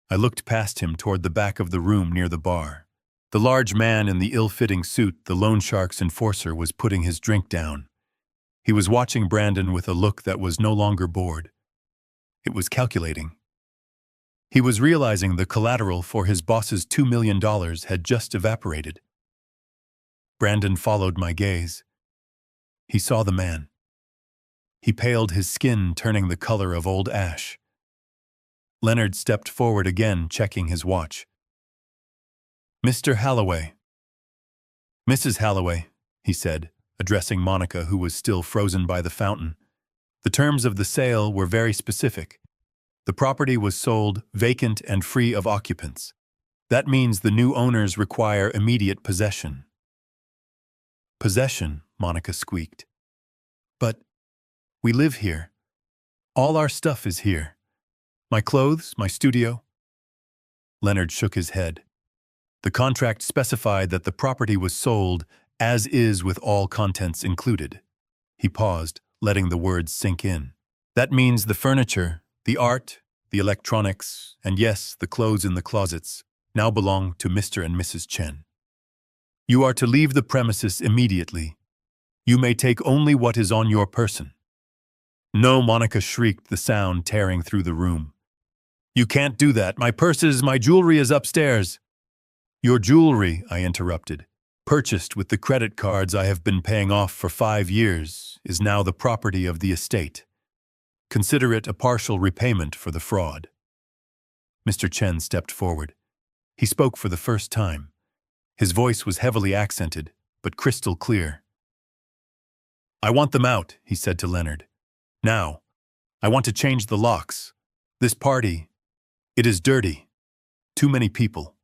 I looked past him toward the back of the room near the bar. The large man in the ill-fitting suit, the loan shark's enforcer, was putting his drink down. He was watching Brandon with a look that was no longer bored. It was calculating. He was realizing the collateral for his boss's $2 million had just evaporated. Brandon followed my gaze. He saw the man. He paled, his skin turning the color of old ash. Leonard stepped forward again, checking his watch. Mr. Halloway. Mrs. Halloway, he said, addressing Monica, who was still frozen by the fountain. The terms of the sale were very specific. The property was sold vacant and free of occupants. That means the new owners require immediate possession. Possession, Monica squeaked. But we live here. All our stuff is here. My clothes, my studio. Leonard shook his head. The contract specified that the property was sold as is with all contents included. He paused, letting the words sink in. That means the furniture, the art, the electronics, and yes, the clothes in the closets, now belong to Mr. and Mrs. Chen. You are to leave the premises immediately. You may take only what is on your person. No, Monica shrieked, the sound tearing through the room. You can't do that. My purses, my jewelry is upstairs. Your jewelry, I interrupted, purchased with the credit cards I have been paying off for 5 years, is now the property of the estate. Consider it a partial repayment for the fraud. Mr. Chen stepped forward. He spoke for the first time. His voice was heavily accented, but crystal clear. I want them out, he said to Leonard. Now. I want to change the locks. This party, it is dirty. Too many people.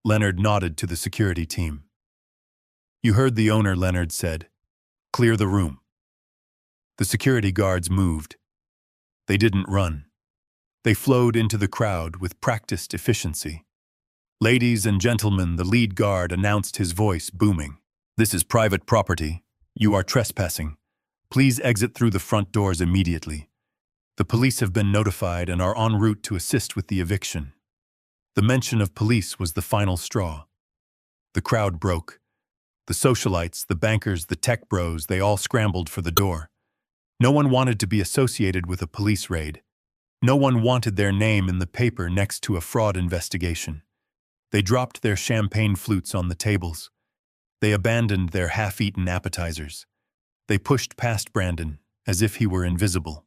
Leonard nodded to the security team. You heard the owner, Leonard said. Clear the room. The security guards moved. They didn't run. They flowed into the crowd with practiced efficiency. "Ladies and gentlemen," the lead guard announced, his voice booming. "This is private property. You are trespassing. Please exit through the front doors immediately. The police have been notified and are en route to assist with the eviction." The mention of police was the final straw. The crowd broke. The socialites, the bankers, the tech bros, they all scrambled for the door. No one wanted to be associated with a police raid. No one wanted their name in the paper next to a fraud investigation. They dropped their champagne flutes on the tables. They abandoned their half-eaten appetizers. They pushed past Brandon, as if he were invisible.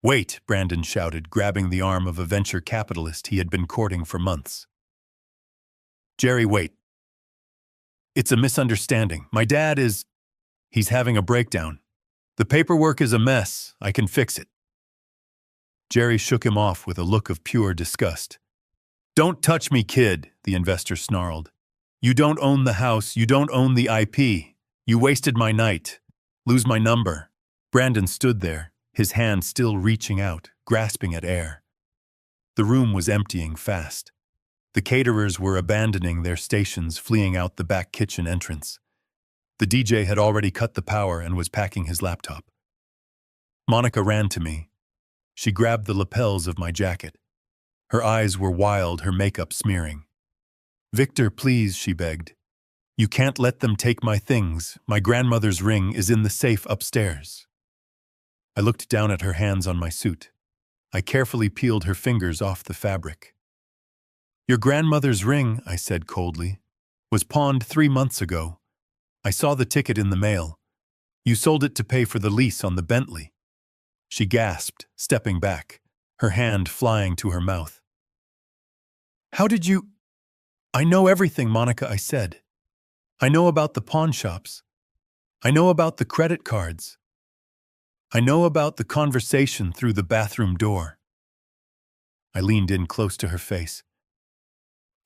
"Wait," Brandon shouted, grabbing the arm of a venture capitalist he had been courting for months. "Jerry, wait. It's a misunderstanding. My dad is... He's having a breakdown. The paperwork is a mess. I can fix it." Jerry shook him off with a look of pure disgust. "Don't touch me, kid," the investor snarled. "You don't own the house. You don't own the IP. You wasted my night. Lose my number." Brandon stood there, his hand still reaching out, grasping at air. The room was emptying fast. The caterers were abandoning their stations, fleeing out the back kitchen entrance. The DJ had already cut the power and was packing his laptop. Monica ran to me. She grabbed the lapels of my jacket. Her eyes were wild, her makeup smearing. "Victor, please," she begged. "You can't let them take my things. My grandmother's ring is in the safe upstairs." I looked down at her hands on my suit. I carefully peeled her fingers off the fabric. "Your grandmother's ring," I said coldly, "was pawned 3 months ago. I saw the ticket in the mail. You sold it to pay for the lease on the Bentley." She gasped, stepping back, her hand flying to her mouth. "How did you—" "I know everything, Monica," I said. "I know about the pawn shops. I know about the credit cards. I know about the conversation through the bathroom door." I leaned in close to her face.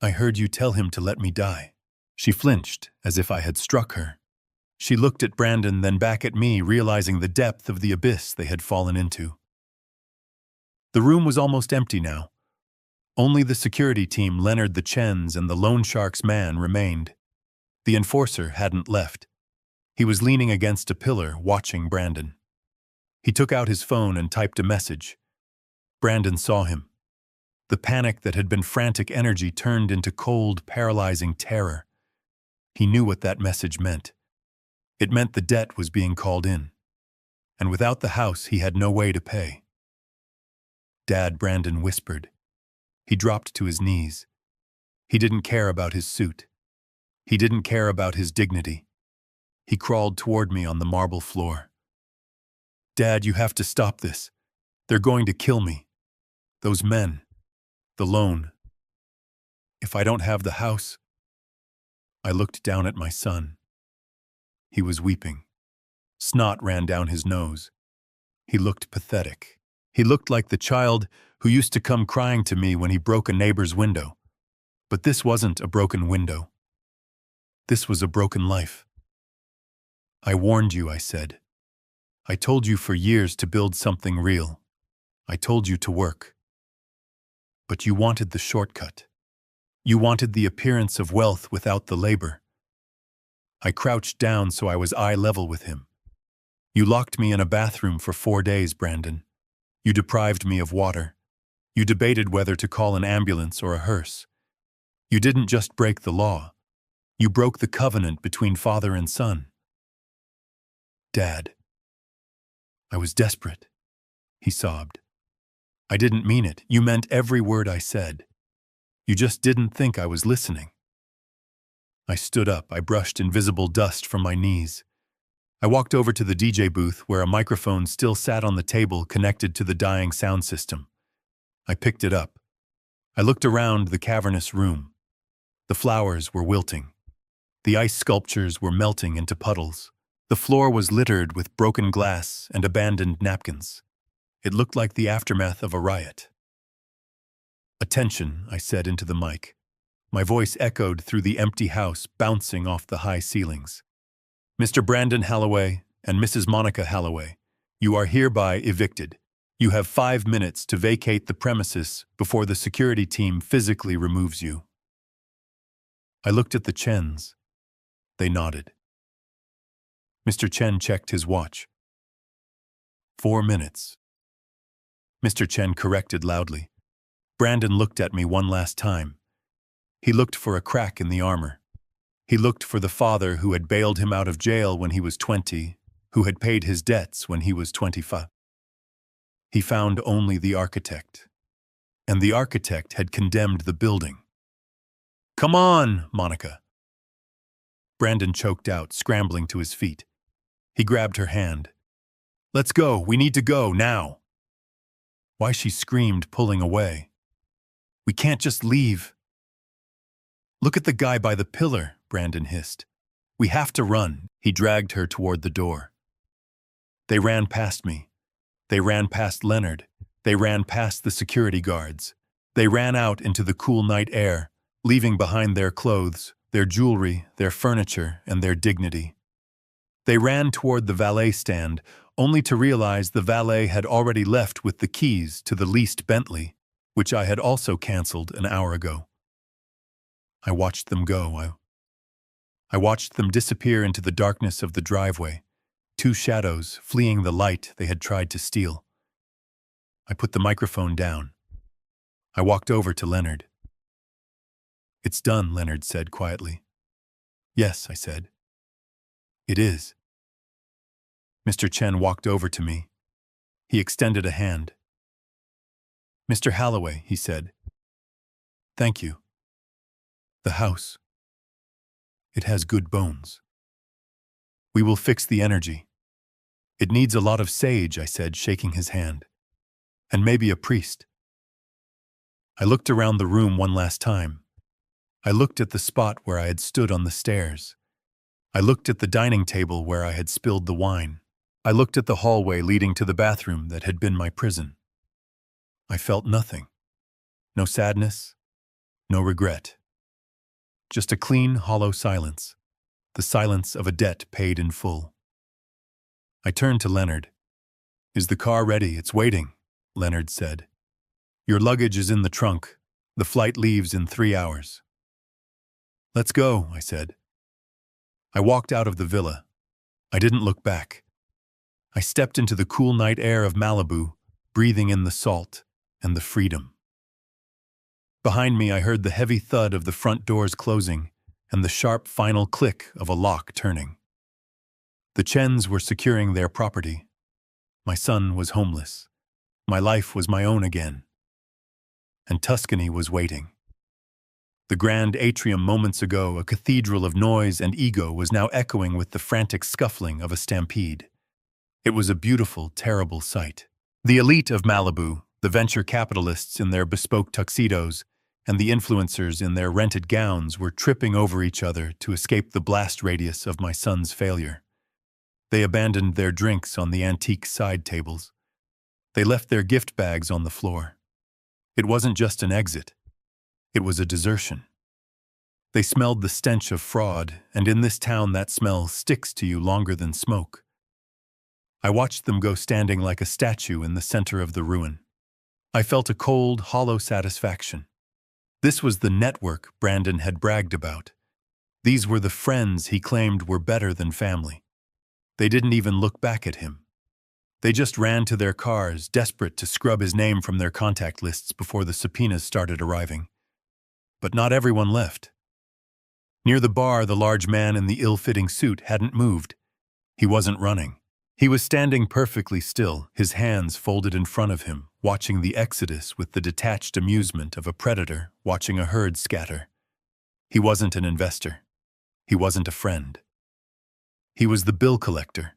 "I heard you tell him to let me die." She flinched, as if I had struck her. She looked at Brandon, then back at me, realizing the depth of the abyss they had fallen into. The room was almost empty now. Only the security team, Leonard the Chens, and the loan shark's man remained. The enforcer hadn't left. He was leaning against a pillar, watching Brandon. He took out his phone and typed a message. Brandon saw him. The panic that had been frantic energy turned into cold, paralyzing terror. He knew what that message meant. It meant the debt was being called in. And without the house, he had no way to pay. "Dad," Brandon whispered. He dropped to his knees. He didn't care about his suit. He didn't care about his dignity. He crawled toward me on the marble floor. "Dad, you have to stop this. They're going to kill me. Those men. The loan. If I don't have the house..." I looked down at my son. He was weeping. Snot ran down his nose. He looked pathetic. He looked like the child who used to come crying to me when he broke a neighbor's window. But this wasn't a broken window. This was a broken life. "I warned you," I said. "I told you for years to build something real. I told you to work. But you wanted the shortcut. You wanted the appearance of wealth without the labor." I crouched down so I was eye level with him. "You locked me in a bathroom for 4 days, Brandon. You deprived me of water. You debated whether to call an ambulance or a hearse. You didn't just break the law. You broke the covenant between father and son." "Dad." "I was desperate," he sobbed. "I didn't mean it. You meant every word I said. You just didn't think I was listening." I stood up. I brushed invisible dust from my knees. I walked over to the DJ booth where a microphone still sat on the table connected to the dying sound system. I picked it up. I looked around the cavernous room. The flowers were wilting. The ice sculptures were melting into puddles. The floor was littered with broken glass and abandoned napkins. It looked like the aftermath of a riot. "Attention," I said into the mic. My voice echoed through the empty house, bouncing off the high ceilings. "Mr. Brandon Halloway and Mrs. Monica Halloway, you are hereby evicted. You have 5 minutes to vacate the premises before the security team physically removes you." I looked at the Chens. They nodded. Mr. Chen checked his watch. 4 minutes. Mr. Chen corrected loudly. Brandon looked at me one last time. He looked for a crack in the armor. He looked for the father who had bailed him out of jail when he was 20, who had paid his debts when he was 25. He found only the architect. And the architect had condemned the building. "Come on, Monica." Brandon choked out, scrambling to his feet. He grabbed her hand. "Let's go, we need to go, now." Why, she screamed, pulling away. "We can't just leave." "Look at the guy by the pillar," Brandon hissed. "We have to run." He dragged her toward the door. They ran past me. They ran past Leonard. They ran past the security guards. They ran out into the cool night air, leaving behind their clothes, their jewelry, their furniture, and their dignity. They ran toward the valet stand, only to realize the valet had already left with the keys to the leased Bentley, which I had also canceled an hour ago. I watched them go. I watched them disappear into the darkness of the driveway, two shadows fleeing the light they had tried to steal. I put the microphone down. I walked over to Leonard. "It's done," Leonard said quietly. "Yes," I said. "It is." Mr. Chen walked over to me. He extended a hand. "Mr. Halloway," he said. "Thank you. The house. It has good bones. We will fix the energy. It needs a lot of sage," I said, shaking his hand. "And maybe a priest." I looked around the room one last time. I looked at the spot where I had stood on the stairs. I looked at the dining table where I had spilled the wine. I looked at the hallway leading to the bathroom that had been my prison. I felt nothing. No sadness, no regret. Just a clean, hollow silence. The silence of a debt paid in full. I turned to Leonard. "Is the car ready? It's waiting," Leonard said. "Your luggage is in the trunk. The flight leaves in 3 hours." "Let's go," I said. I walked out of the villa. I didn't look back. I stepped into the cool night air of Malibu, breathing in the salt and the freedom. Behind me, I heard the heavy thud of the front doors closing and the sharp final click of a lock turning. The Chens were securing their property. My son was homeless. My life was my own again. And Tuscany was waiting. The grand atrium moments ago, a cathedral of noise and ego, was now echoing with the frantic scuffling of a stampede. It was a beautiful, terrible sight. The elite of Malibu, the venture capitalists in their bespoke tuxedos, and the influencers in their rented gowns were tripping over each other to escape the blast radius of my son's failure. They abandoned their drinks on the antique side tables. They left their gift bags on the floor. It wasn't just an exit. It was a desertion. They smelled the stench of fraud, and in this town that smell sticks to you longer than smoke. I watched them go, standing like a statue in the center of the ruin. I felt a cold, hollow satisfaction. This was the network Brandon had bragged about. These were the friends he claimed were better than family. They didn't even look back at him. They just ran to their cars, desperate to scrub his name from their contact lists before the subpoenas started arriving. But not everyone left. Near the bar, the large man in the ill-fitting suit hadn't moved. He wasn't running. He was standing perfectly still, his hands folded in front of him, watching the exodus with the detached amusement of a predator watching a herd scatter. He wasn't an investor. He wasn't a friend. He was the bill collector.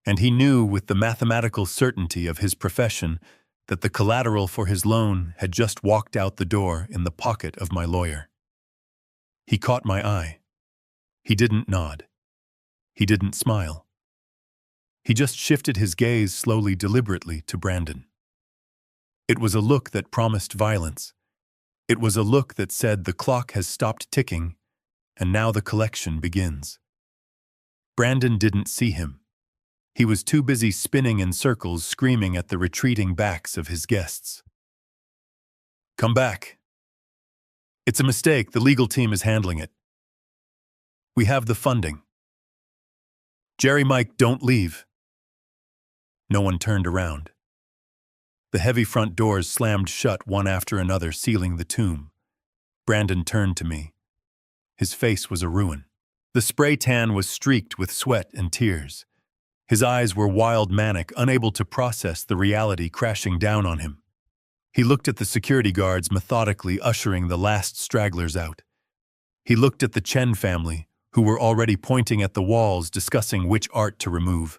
And he knew with the mathematical certainty of his profession that the collateral for his loan had just walked out the door in the pocket of my lawyer. He caught my eye. He didn't nod. He didn't smile. He just shifted his gaze slowly, deliberately to Brandon. It was a look that promised violence. It was a look that said the clock has stopped ticking, and now the collection begins. Brandon didn't see him. He was too busy spinning in circles, screaming at the retreating backs of his guests. "Come back. It's a mistake. The legal team is handling it." We have the funding. Jerry, Mike, don't leave. No one turned around. The heavy front doors slammed shut one after another, sealing the tomb. Brandon turned to me. His face was a ruin. The spray tan was streaked with sweat and tears. His eyes were wild, manic, unable to process the reality crashing down on him. He looked at the security guards methodically ushering the last stragglers out. He looked at the Chen family, who were already pointing at the walls, discussing which art to remove.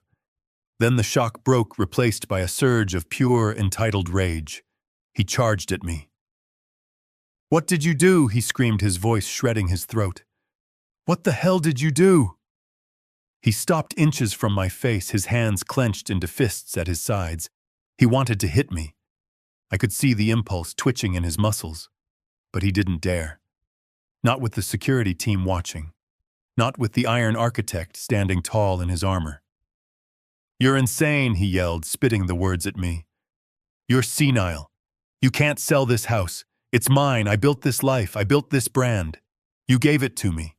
Then the shock broke, replaced by a surge of pure, entitled rage. He charged at me. "What did you do?" he screamed, his voice shredding his throat. "What the hell did you do?" He stopped inches from my face, his hands clenched into fists at his sides. He wanted to hit me. I could see the impulse twitching in his muscles. But he didn't dare. Not with the security team watching. Not with the Iron Architect standing tall in his armor. "You're insane," he yelled, spitting the words at me. "You're senile. You can't sell this house. It's mine. I built this life. I built this brand. You gave it to me."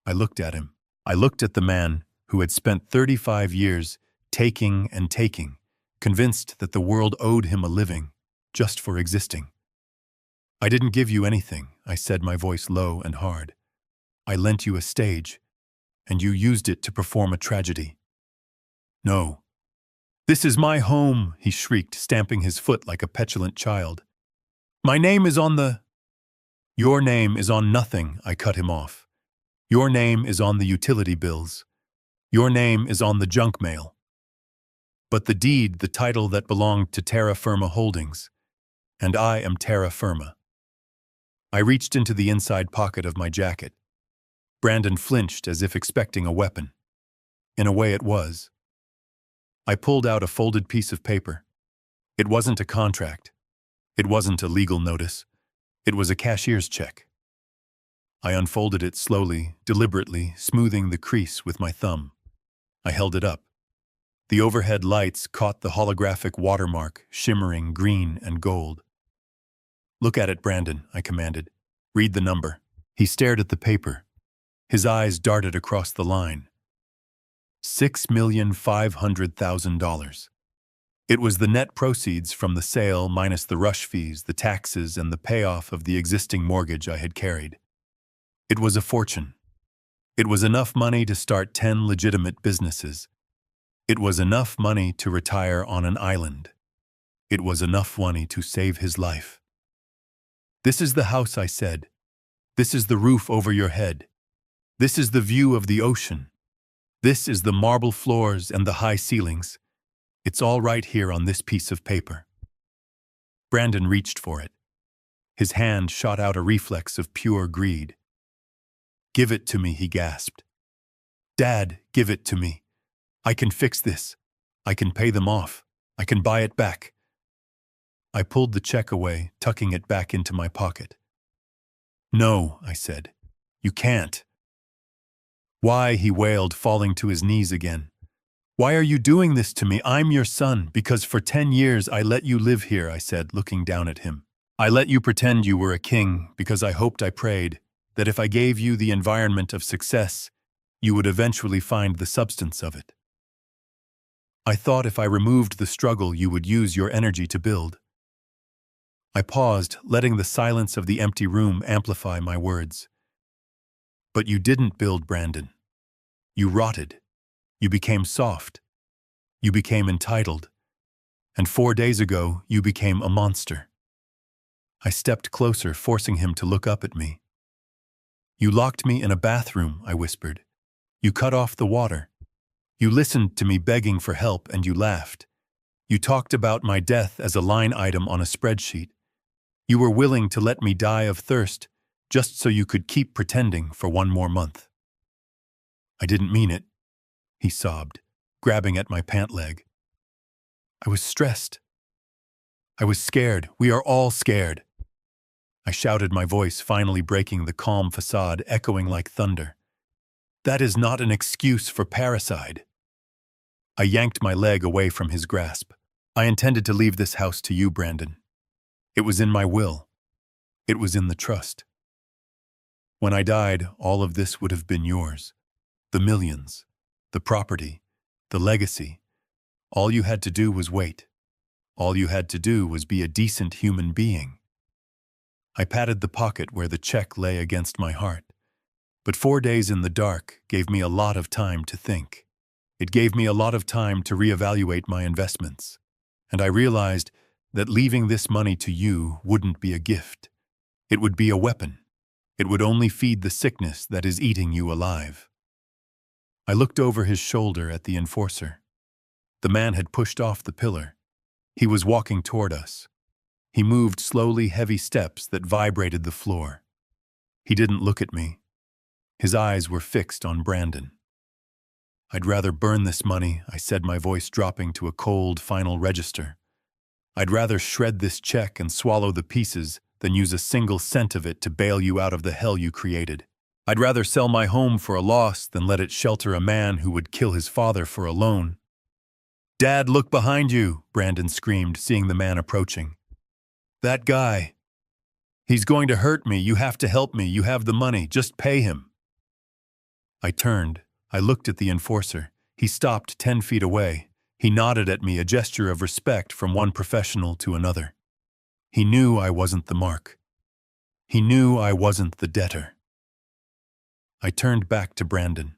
I looked at him. I looked at the man who had spent 35 years taking and taking, convinced that the world owed him a living just for existing. "I didn't give you anything," I said, my voice low and hard. "I lent you a stage, and you used it to perform a tragedy." "No. This is my home," he shrieked, stamping his foot like a petulant child. "My name is on the—" "Your name is on nothing," I cut him off. "Your name is on the utility bills. Your name is on the junk mail. But the deed, the title that belonged to Terra Firma Holdings. And I am Terra Firma." I reached into the inside pocket of my jacket. Brandon flinched as if expecting a weapon. In a way it was. I pulled out a folded piece of paper. It wasn't a contract. It wasn't a legal notice. It was a cashier's check. I unfolded it slowly, deliberately, smoothing the crease with my thumb. I held it up. The overhead lights caught the holographic watermark, shimmering green and gold. "Look at it, Brandon," I commanded. "Read the number." He stared at the paper. His eyes darted across the line. $6,500,000. It was the net proceeds from the sale minus the rush fees, the taxes, and the payoff of the existing mortgage I had carried. It was a fortune. It was enough money to start 10 legitimate businesses. It was enough money to retire on an island. It was enough money to save his life. "This is the house," I said. "This is the roof over your head. This is the view of the ocean. This is the marble floors and the high ceilings. It's all right here on this piece of paper." Brandon reached for it. His hand shot out a reflex of pure greed. "Give it to me," he gasped. "Dad, give it to me. I can fix this. I can pay them off. I can buy it back." I pulled the check away, tucking it back into my pocket. "No," I said. "You can't." "Why?" he wailed, falling to his knees again. "Why are you doing this to me? I'm your son, because for 10 years I let you live here," I said, looking down at him. "I let you pretend you were a king because I hoped, I prayed, that if I gave you the environment of success, you would eventually find the substance of it. I thought if I removed the struggle, you would use your energy to build." I paused, letting the silence of the empty room amplify my words. "But you didn't build, Brandon. You rotted. You became soft. You became entitled. And 4 days ago, you became a monster." I stepped closer, forcing him to look up at me. "You locked me in a bathroom," I whispered. "You cut off the water. You listened to me begging for help, and you laughed. You talked about my death as a line item on a spreadsheet. You were willing to let me die of thirst just so you could keep pretending for 1 more month." "I didn't mean it," he sobbed, grabbing at my pant leg. "I was stressed. I was scared. We are all scared." I shouted, my voice finally breaking the calm facade, echoing like thunder. "That is not an excuse for parricide." I yanked my leg away from his grasp. "I intended to leave this house to you, Brandon. It was in my will. It was in the trust." When I died, all of this would have been yours. The millions, the property, the legacy. All you had to do was wait. All you had to do was be a decent human being. I patted the pocket where the check lay against my heart. But 4 days in the dark gave me a lot of time to think. It gave me a lot of time to reevaluate my investments. And I realized that leaving this money to you wouldn't be a gift. It would be a weapon. It would only feed the sickness that is eating you alive. I looked over his shoulder at the enforcer. The man had pushed off the pillar. He was walking toward us. He moved slowly, heavy steps that vibrated the floor. He didn't look at me. His eyes were fixed on Brandon. "I'd rather burn this money," I said, my voice dropping to a cold, final register. "I'd rather shred this check and swallow the pieces than use a single cent of it to bail you out of the hell you created. I'd rather sell my home for a loss than let it shelter a man who would kill his father for a loan." "Dad, look behind you," Brandon screamed, seeing the man approaching. "That guy. He's going to hurt me. You have to help me. You have the money. Just pay him." I turned. I looked at the enforcer. He stopped 10 feet away. He nodded at me, a gesture of respect from one professional to another. He knew I wasn't the mark. He knew I wasn't the debtor. I turned back to Brandon.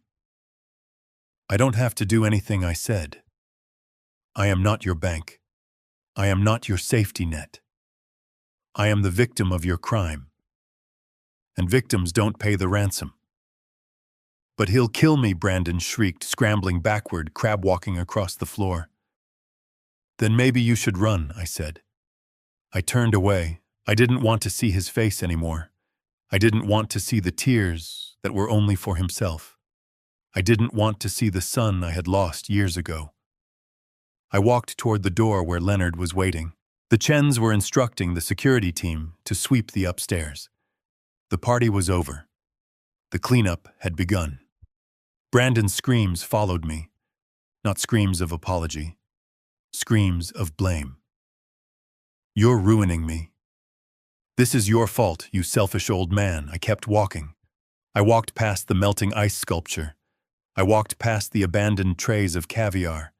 "I don't have to do anything I said. I am not your bank. I am not your safety net. I am the victim of your crime. And victims don't pay the ransom." "But he'll kill me," Brandon shrieked, scrambling backward, crab-walking across the floor. "Then maybe you should run," I said. I turned away. I didn't want to see his face anymore. I didn't want to see the tears that were only for himself. I didn't want to see the son I had lost years ago. I walked toward the door where Leonard was waiting. The Chens were instructing the security team to sweep the upstairs. The party was over. The cleanup had begun. Brandon's screams followed me. Not screams of apology. Screams of blame. "You're ruining me. This is your fault, you selfish old man." I kept walking. I walked past the melting ice sculpture. I walked past the abandoned trays of caviar.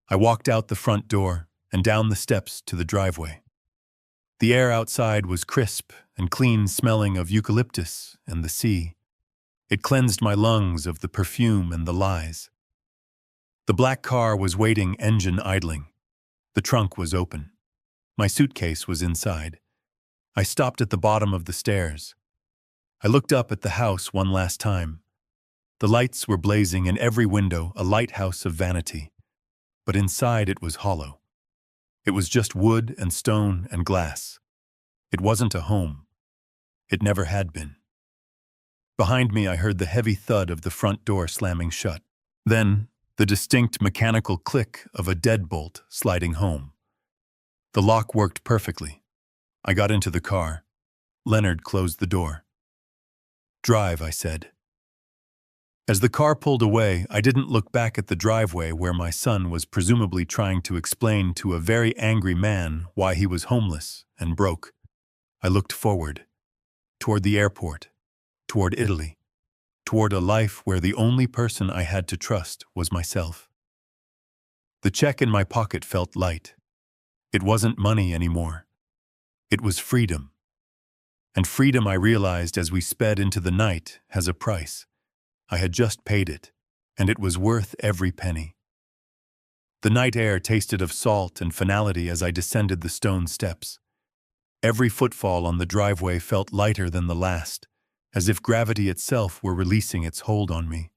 I walked out the front door and down the steps to the driveway. The air outside was crisp and clean, smelling of eucalyptus and the sea. It cleansed my lungs of the perfume and the lies. The black car was waiting, engine idling. The trunk was open. My suitcase was inside. I stopped at the bottom of the stairs. I looked up at the house one last time. The lights were blazing in every window, a lighthouse of vanity. But inside it was hollow. It was just wood and stone and glass. It wasn't a home. It never had been. Behind me, I heard the heavy thud of the front door slamming shut. Then, the distinct mechanical click of a deadbolt sliding home. The lock worked perfectly. I got into the car. Leonard closed the door. "Drive," I said. As the car pulled away, I didn't look back at the driveway where my son was presumably trying to explain to a very angry man why he was homeless and broke. I looked forward, toward the airport, toward Italy, toward a life where the only person I had to trust was myself. The check in my pocket felt light. It wasn't money anymore. It was freedom. And freedom, I realized as we sped into the night, has a price. I had just paid it, and it was worth every penny. The night air tasted of salt and finality as I descended the stone steps. Every footfall on the driveway felt lighter than the last, as if gravity itself were releasing its hold on me.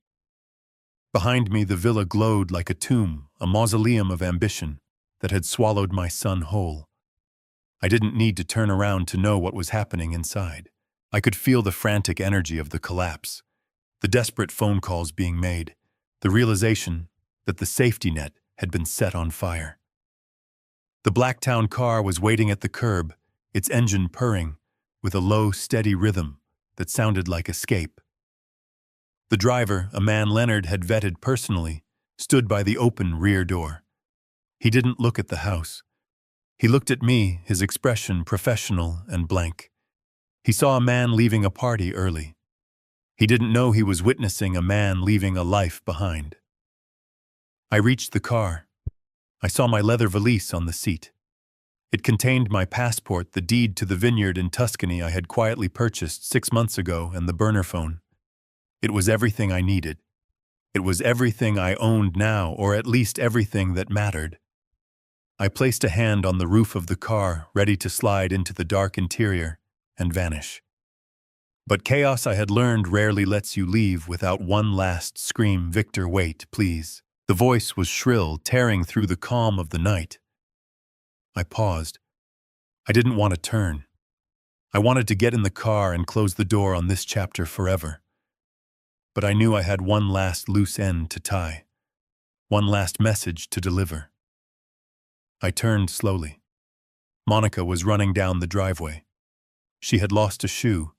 Behind me, the villa glowed like a tomb, a mausoleum of ambition that had swallowed my son whole. I didn't need to turn around to know what was happening inside. I could feel the frantic energy of the collapse, the desperate phone calls being made, the realization that the safety net had been set on fire. The Blacktown car was waiting at the curb, its engine purring, with a low, steady rhythm that sounded like escape. The driver, a man Leonard had vetted personally, stood by the open rear door. He didn't look at the house. He looked at me, his expression professional and blank. He saw a man leaving a party early, He didn't know he was witnessing a man leaving a life behind. I reached the car. I saw my leather valise on the seat. It contained my passport, the deed to the vineyard in Tuscany I had quietly purchased 6 months ago, and the burner phone. It was everything I needed. It was everything I owned now, or at least everything that mattered. I placed a hand on the roof of the car, ready to slide into the dark interior and vanish. But chaos, I had learned, rarely lets you leave without one last scream. "Victor, wait, please." The voice was shrill, tearing through the calm of the night. I paused. I didn't want to turn. I wanted to get in the car and close the door on this chapter forever. But I knew I had one last loose end to tie, one last message to deliver. I turned slowly. Monica was running down the driveway. She had lost a shoe.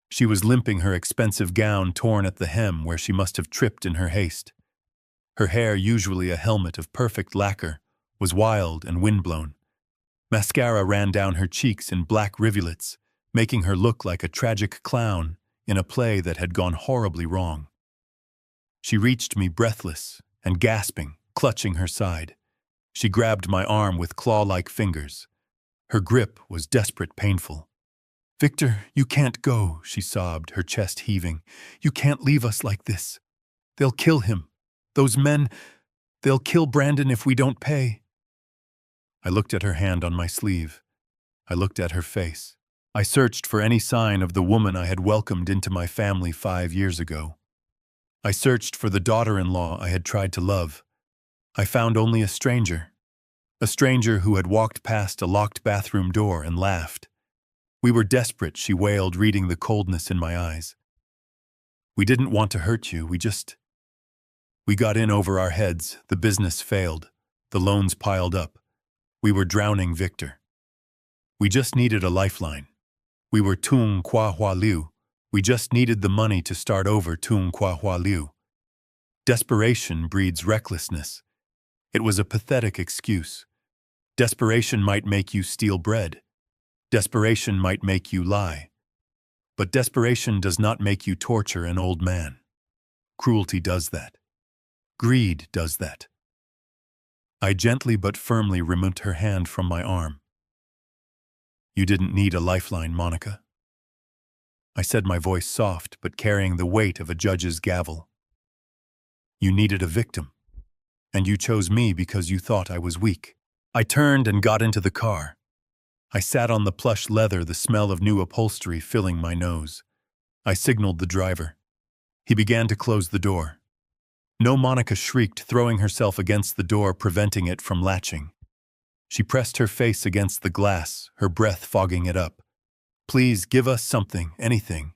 She was limping, her expensive gown torn at the hem where she must have tripped in her haste. Her hair, usually a helmet of perfect lacquer, was wild and windblown. Mascara ran down her cheeks in black rivulets, making her look like a tragic clown in a play that had gone horribly wrong. She reached me breathless and gasping, clutching her side. She grabbed my arm with claw-like fingers. Her grip was desperate, painful. "Victor, you can't go," she sobbed, her chest heaving. "You can't leave us like this. They'll kill him. Those men, they'll kill Brandon if we don't pay." I looked at her hand on my sleeve. I looked at her face. I searched for any sign of the woman I had welcomed into my family 5 years ago. I searched for the daughter-in-law I had tried to love. I found only a stranger who had walked past a locked bathroom door and laughed. "We were desperate," she wailed, reading the coldness in my eyes. "We didn't want to hurt you, we got in over our heads. The business failed. The loans piled up. We were drowning, Victor. We just needed a lifeline. We were tung qua hua liu. We just needed the money to start over, tung qua hua liu." Desperation breeds recklessness. It was a pathetic excuse. Desperation might make you steal bread. Desperation might make you lie. But desperation does not make you torture an old man. Cruelty does that. Greed does that. I gently but firmly removed her hand from my arm. "You didn't need a lifeline, Monica." I said, my voice soft but carrying the weight of a judge's gavel. "You needed a victim, and you chose me because you thought I was weak." I turned and got into the car. I sat on the plush leather, the smell of new upholstery filling my nose. I signaled the driver. He began to close the door. "No," Monica shrieked, throwing herself against the door, preventing it from latching. She pressed her face against the glass, her breath fogging it up. "Please, give us something, anything.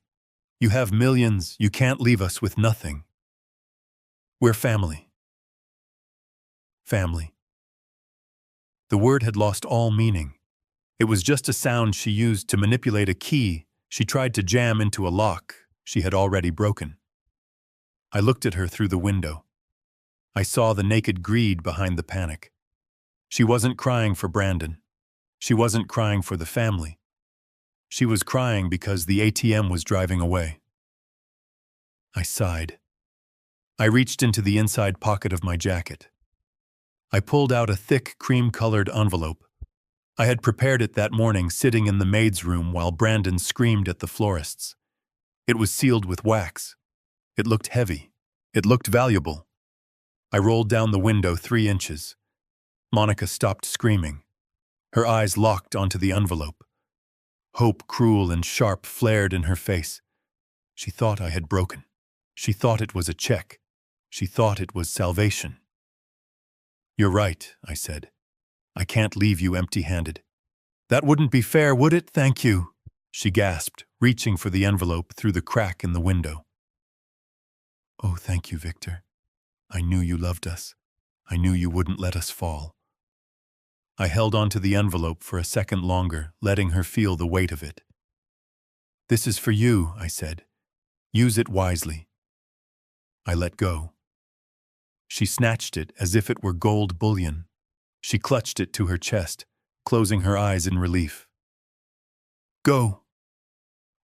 You have millions, you can't leave us with nothing. We're family." Family. The word had lost all meaning. It was just a sound she used to manipulate a key she tried to jam into a lock she had already broken. I looked at her through the window. I saw the naked greed behind the panic. She wasn't crying for Brandon. She wasn't crying for the family. She was crying because the ATM was driving away. I sighed. I reached into the inside pocket of my jacket. I pulled out a thick, cream-colored envelope. I had prepared it that morning, sitting in the maid's room while Brandon screamed at the florists. It was sealed with wax. It looked heavy. It looked valuable. I rolled down the window 3 inches. Monica stopped screaming. Her eyes locked onto the envelope. Hope, cruel and sharp, flared in her face. She thought I had broken. She thought it was a check. She thought it was salvation. "You're right," I said. "I can't leave you empty-handed." "That wouldn't be fair, would it? Thank you," she gasped, reaching for the envelope through the crack in the window. "Oh, thank you, Victor. I knew you loved us. I knew you wouldn't let us fall." I held onto the envelope for a second longer, letting her feel the weight of it. "This is for you," I said. "Use it wisely." I let go. She snatched it as if it were gold bullion. She clutched it to her chest, closing her eyes in relief. "Go,"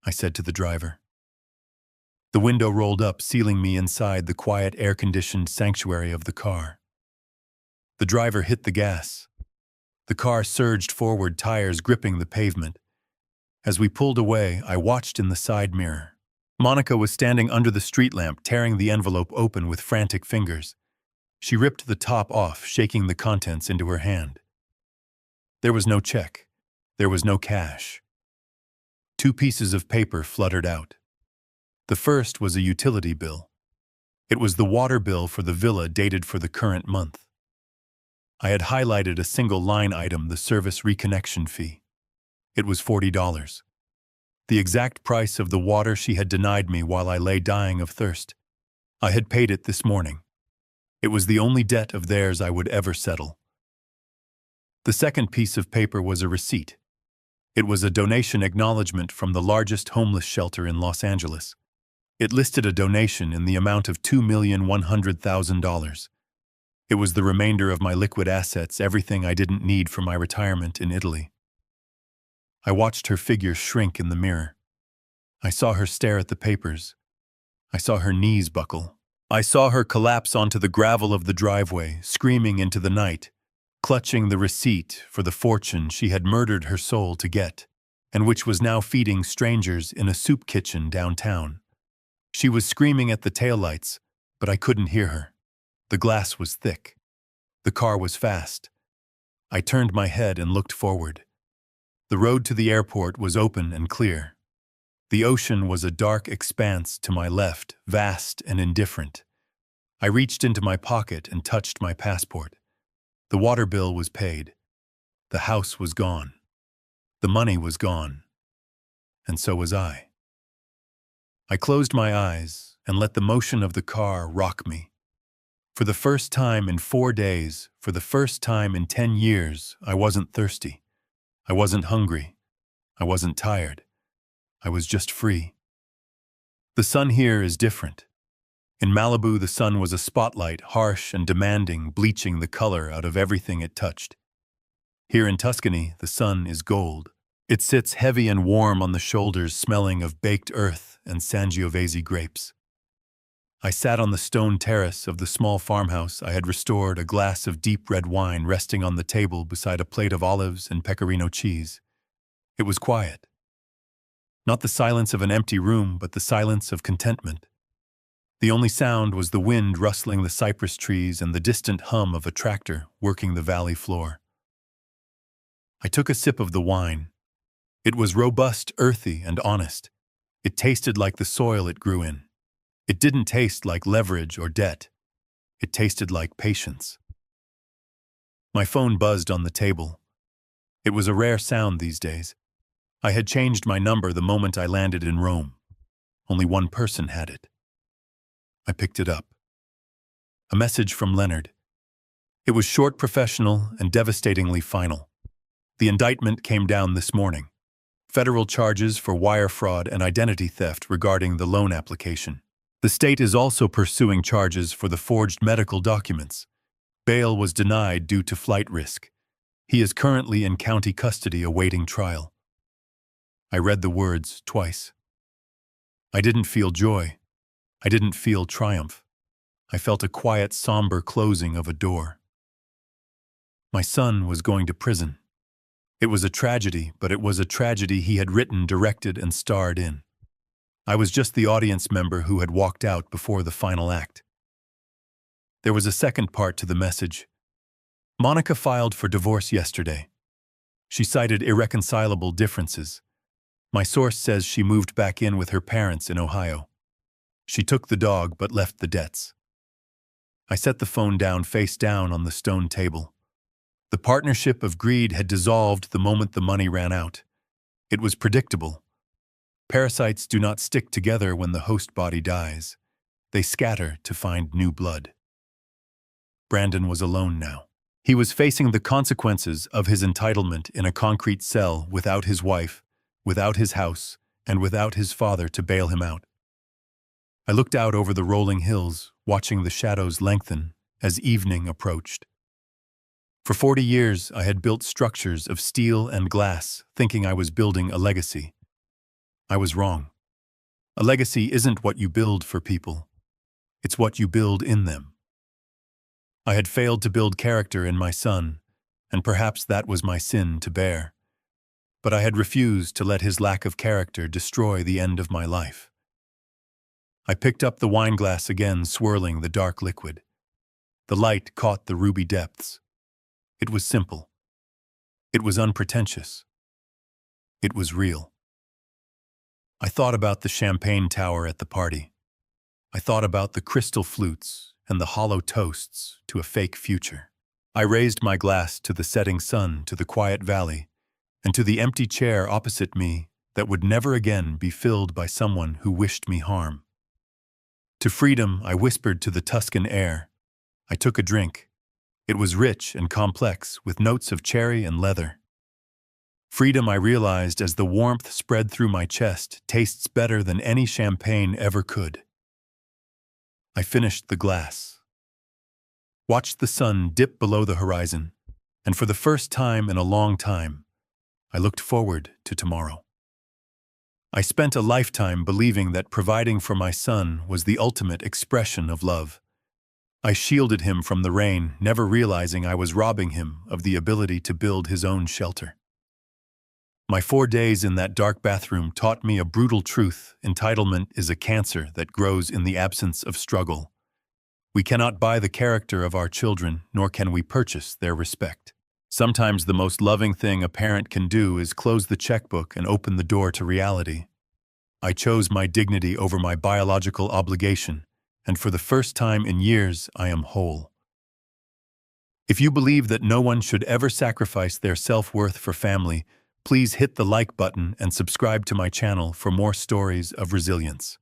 I said to the driver. The window rolled up, sealing me inside the quiet, air-conditioned sanctuary of the car. The driver hit the gas. The car surged forward, tires gripping the pavement. As we pulled away, I watched in the side mirror. Monica was standing under the street lamp, tearing the envelope open with frantic fingers. She ripped the top off, shaking the contents into her hand. There was no check. There was no cash. 2 pieces of paper fluttered out. The first was a utility bill. It was the water bill for the villa, dated for the current month. I had highlighted a single line item, the service reconnection fee. It was $40. The exact price of the water she had denied me while I lay dying of thirst. I had paid it this morning. It was the only debt of theirs I would ever settle. The second piece of paper was a receipt. It was a donation acknowledgement from the largest homeless shelter in Los Angeles. It listed a donation in the amount of $2,100,000. It was the remainder of my liquid assets, everything I didn't need for my retirement in Italy. I watched her figure shrink in the mirror. I saw her stare at the papers. I saw her knees buckle. I saw her collapse onto the gravel of the driveway, screaming into the night, clutching the receipt for the fortune she had murdered her soul to get, and which was now feeding strangers in a soup kitchen downtown. She was screaming at the taillights, but I couldn't hear her. The glass was thick. The car was fast. I turned my head and looked forward. The road to the airport was open and clear. The ocean was a dark expanse to my left, vast and indifferent. I reached into my pocket and touched my passport. The water bill was paid. The house was gone. The money was gone. And so was I. I closed my eyes and let the motion of the car rock me. For the first time in 4 days, for the first time in 10 years, I wasn't thirsty. I wasn't hungry. I wasn't tired. I was just free. The sun here is different. In Malibu, the sun was a spotlight, harsh and demanding, bleaching the color out of everything it touched. Here in Tuscany, the sun is gold. It sits heavy and warm on the shoulders, smelling of baked earth and Sangiovese grapes. I sat on the stone terrace of the small farmhouse I had restored, a glass of deep red wine resting on the table beside a plate of olives and pecorino cheese. It was quiet. Not the silence of an empty room, but the silence of contentment. The only sound was the wind rustling the cypress trees and the distant hum of a tractor working the valley floor. I took a sip of the wine. It was robust, earthy, and honest. It tasted like the soil it grew in. It didn't taste like leverage or debt. It tasted like patience. My phone buzzed on the table. It was a rare sound these days. I had changed my number the moment I landed in Rome. Only one person had it. I picked it up. A message from Leonard. It was short, professional, and devastatingly final. The indictment came down this morning. Federal charges for wire fraud and identity theft regarding the loan application. The state is also pursuing charges for the forged medical documents. Bail was denied due to flight risk. He is currently in county custody awaiting trial. I read the words twice. I didn't feel joy. I didn't feel triumph. I felt a quiet, somber closing of a door. My son was going to prison. It was a tragedy, but it was a tragedy he had written, directed, and starred in. I was just the audience member who had walked out before the final act. There was a second part to the message. Monica filed for divorce yesterday. She cited irreconcilable differences. My source says she moved back in with her parents in Ohio. She took the dog but left the debts. I set the phone down face down on the stone table. The partnership of greed had dissolved the moment the money ran out. It was predictable. Parasites do not stick together when the host body dies. They scatter to find new blood. Brandon was alone now. He was facing the consequences of his entitlement in a concrete cell without his wife, without his house, and without his father to bail him out. I looked out over the rolling hills, watching the shadows lengthen as evening approached. For 40 years, I had built structures of steel and glass, thinking I was building a legacy. I was wrong. A legacy isn't what you build for people. It's what you build in them. I had failed to build character in my son, and perhaps that was my sin to bear. But I had refused to let his lack of character destroy the end of my life. I picked up the wineglass again, swirling the dark liquid. The light caught the ruby depths. It was simple. It was unpretentious. It was real. I thought about the champagne tower at the party. I thought about the crystal flutes and the hollow toasts to a fake future. I raised my glass to the setting sun, to the quiet valley, and to the empty chair opposite me that would never again be filled by someone who wished me harm. To freedom, I whispered to the Tuscan air. I took a drink. It was rich and complex, with notes of cherry and leather. Freedom, I realized as the warmth spread through my chest, tastes better than any champagne ever could. I finished the glass, watched the sun dip below the horizon, and for the first time in a long time, I looked forward to tomorrow. I spent a lifetime believing that providing for my son was the ultimate expression of love. I shielded him from the rain, never realizing I was robbing him of the ability to build his own shelter. My 4 days in that dark bathroom taught me a brutal truth. Entitlement is a cancer that grows in the absence of struggle. We cannot buy the character of our children, nor can we purchase their respect. Sometimes the most loving thing a parent can do is close the checkbook and open the door to reality. I chose my dignity over my biological obligation, and for the first time in years, I am whole. If you believe that no one should ever sacrifice their self-worth for family, please hit the like button and subscribe to my channel for more stories of resilience.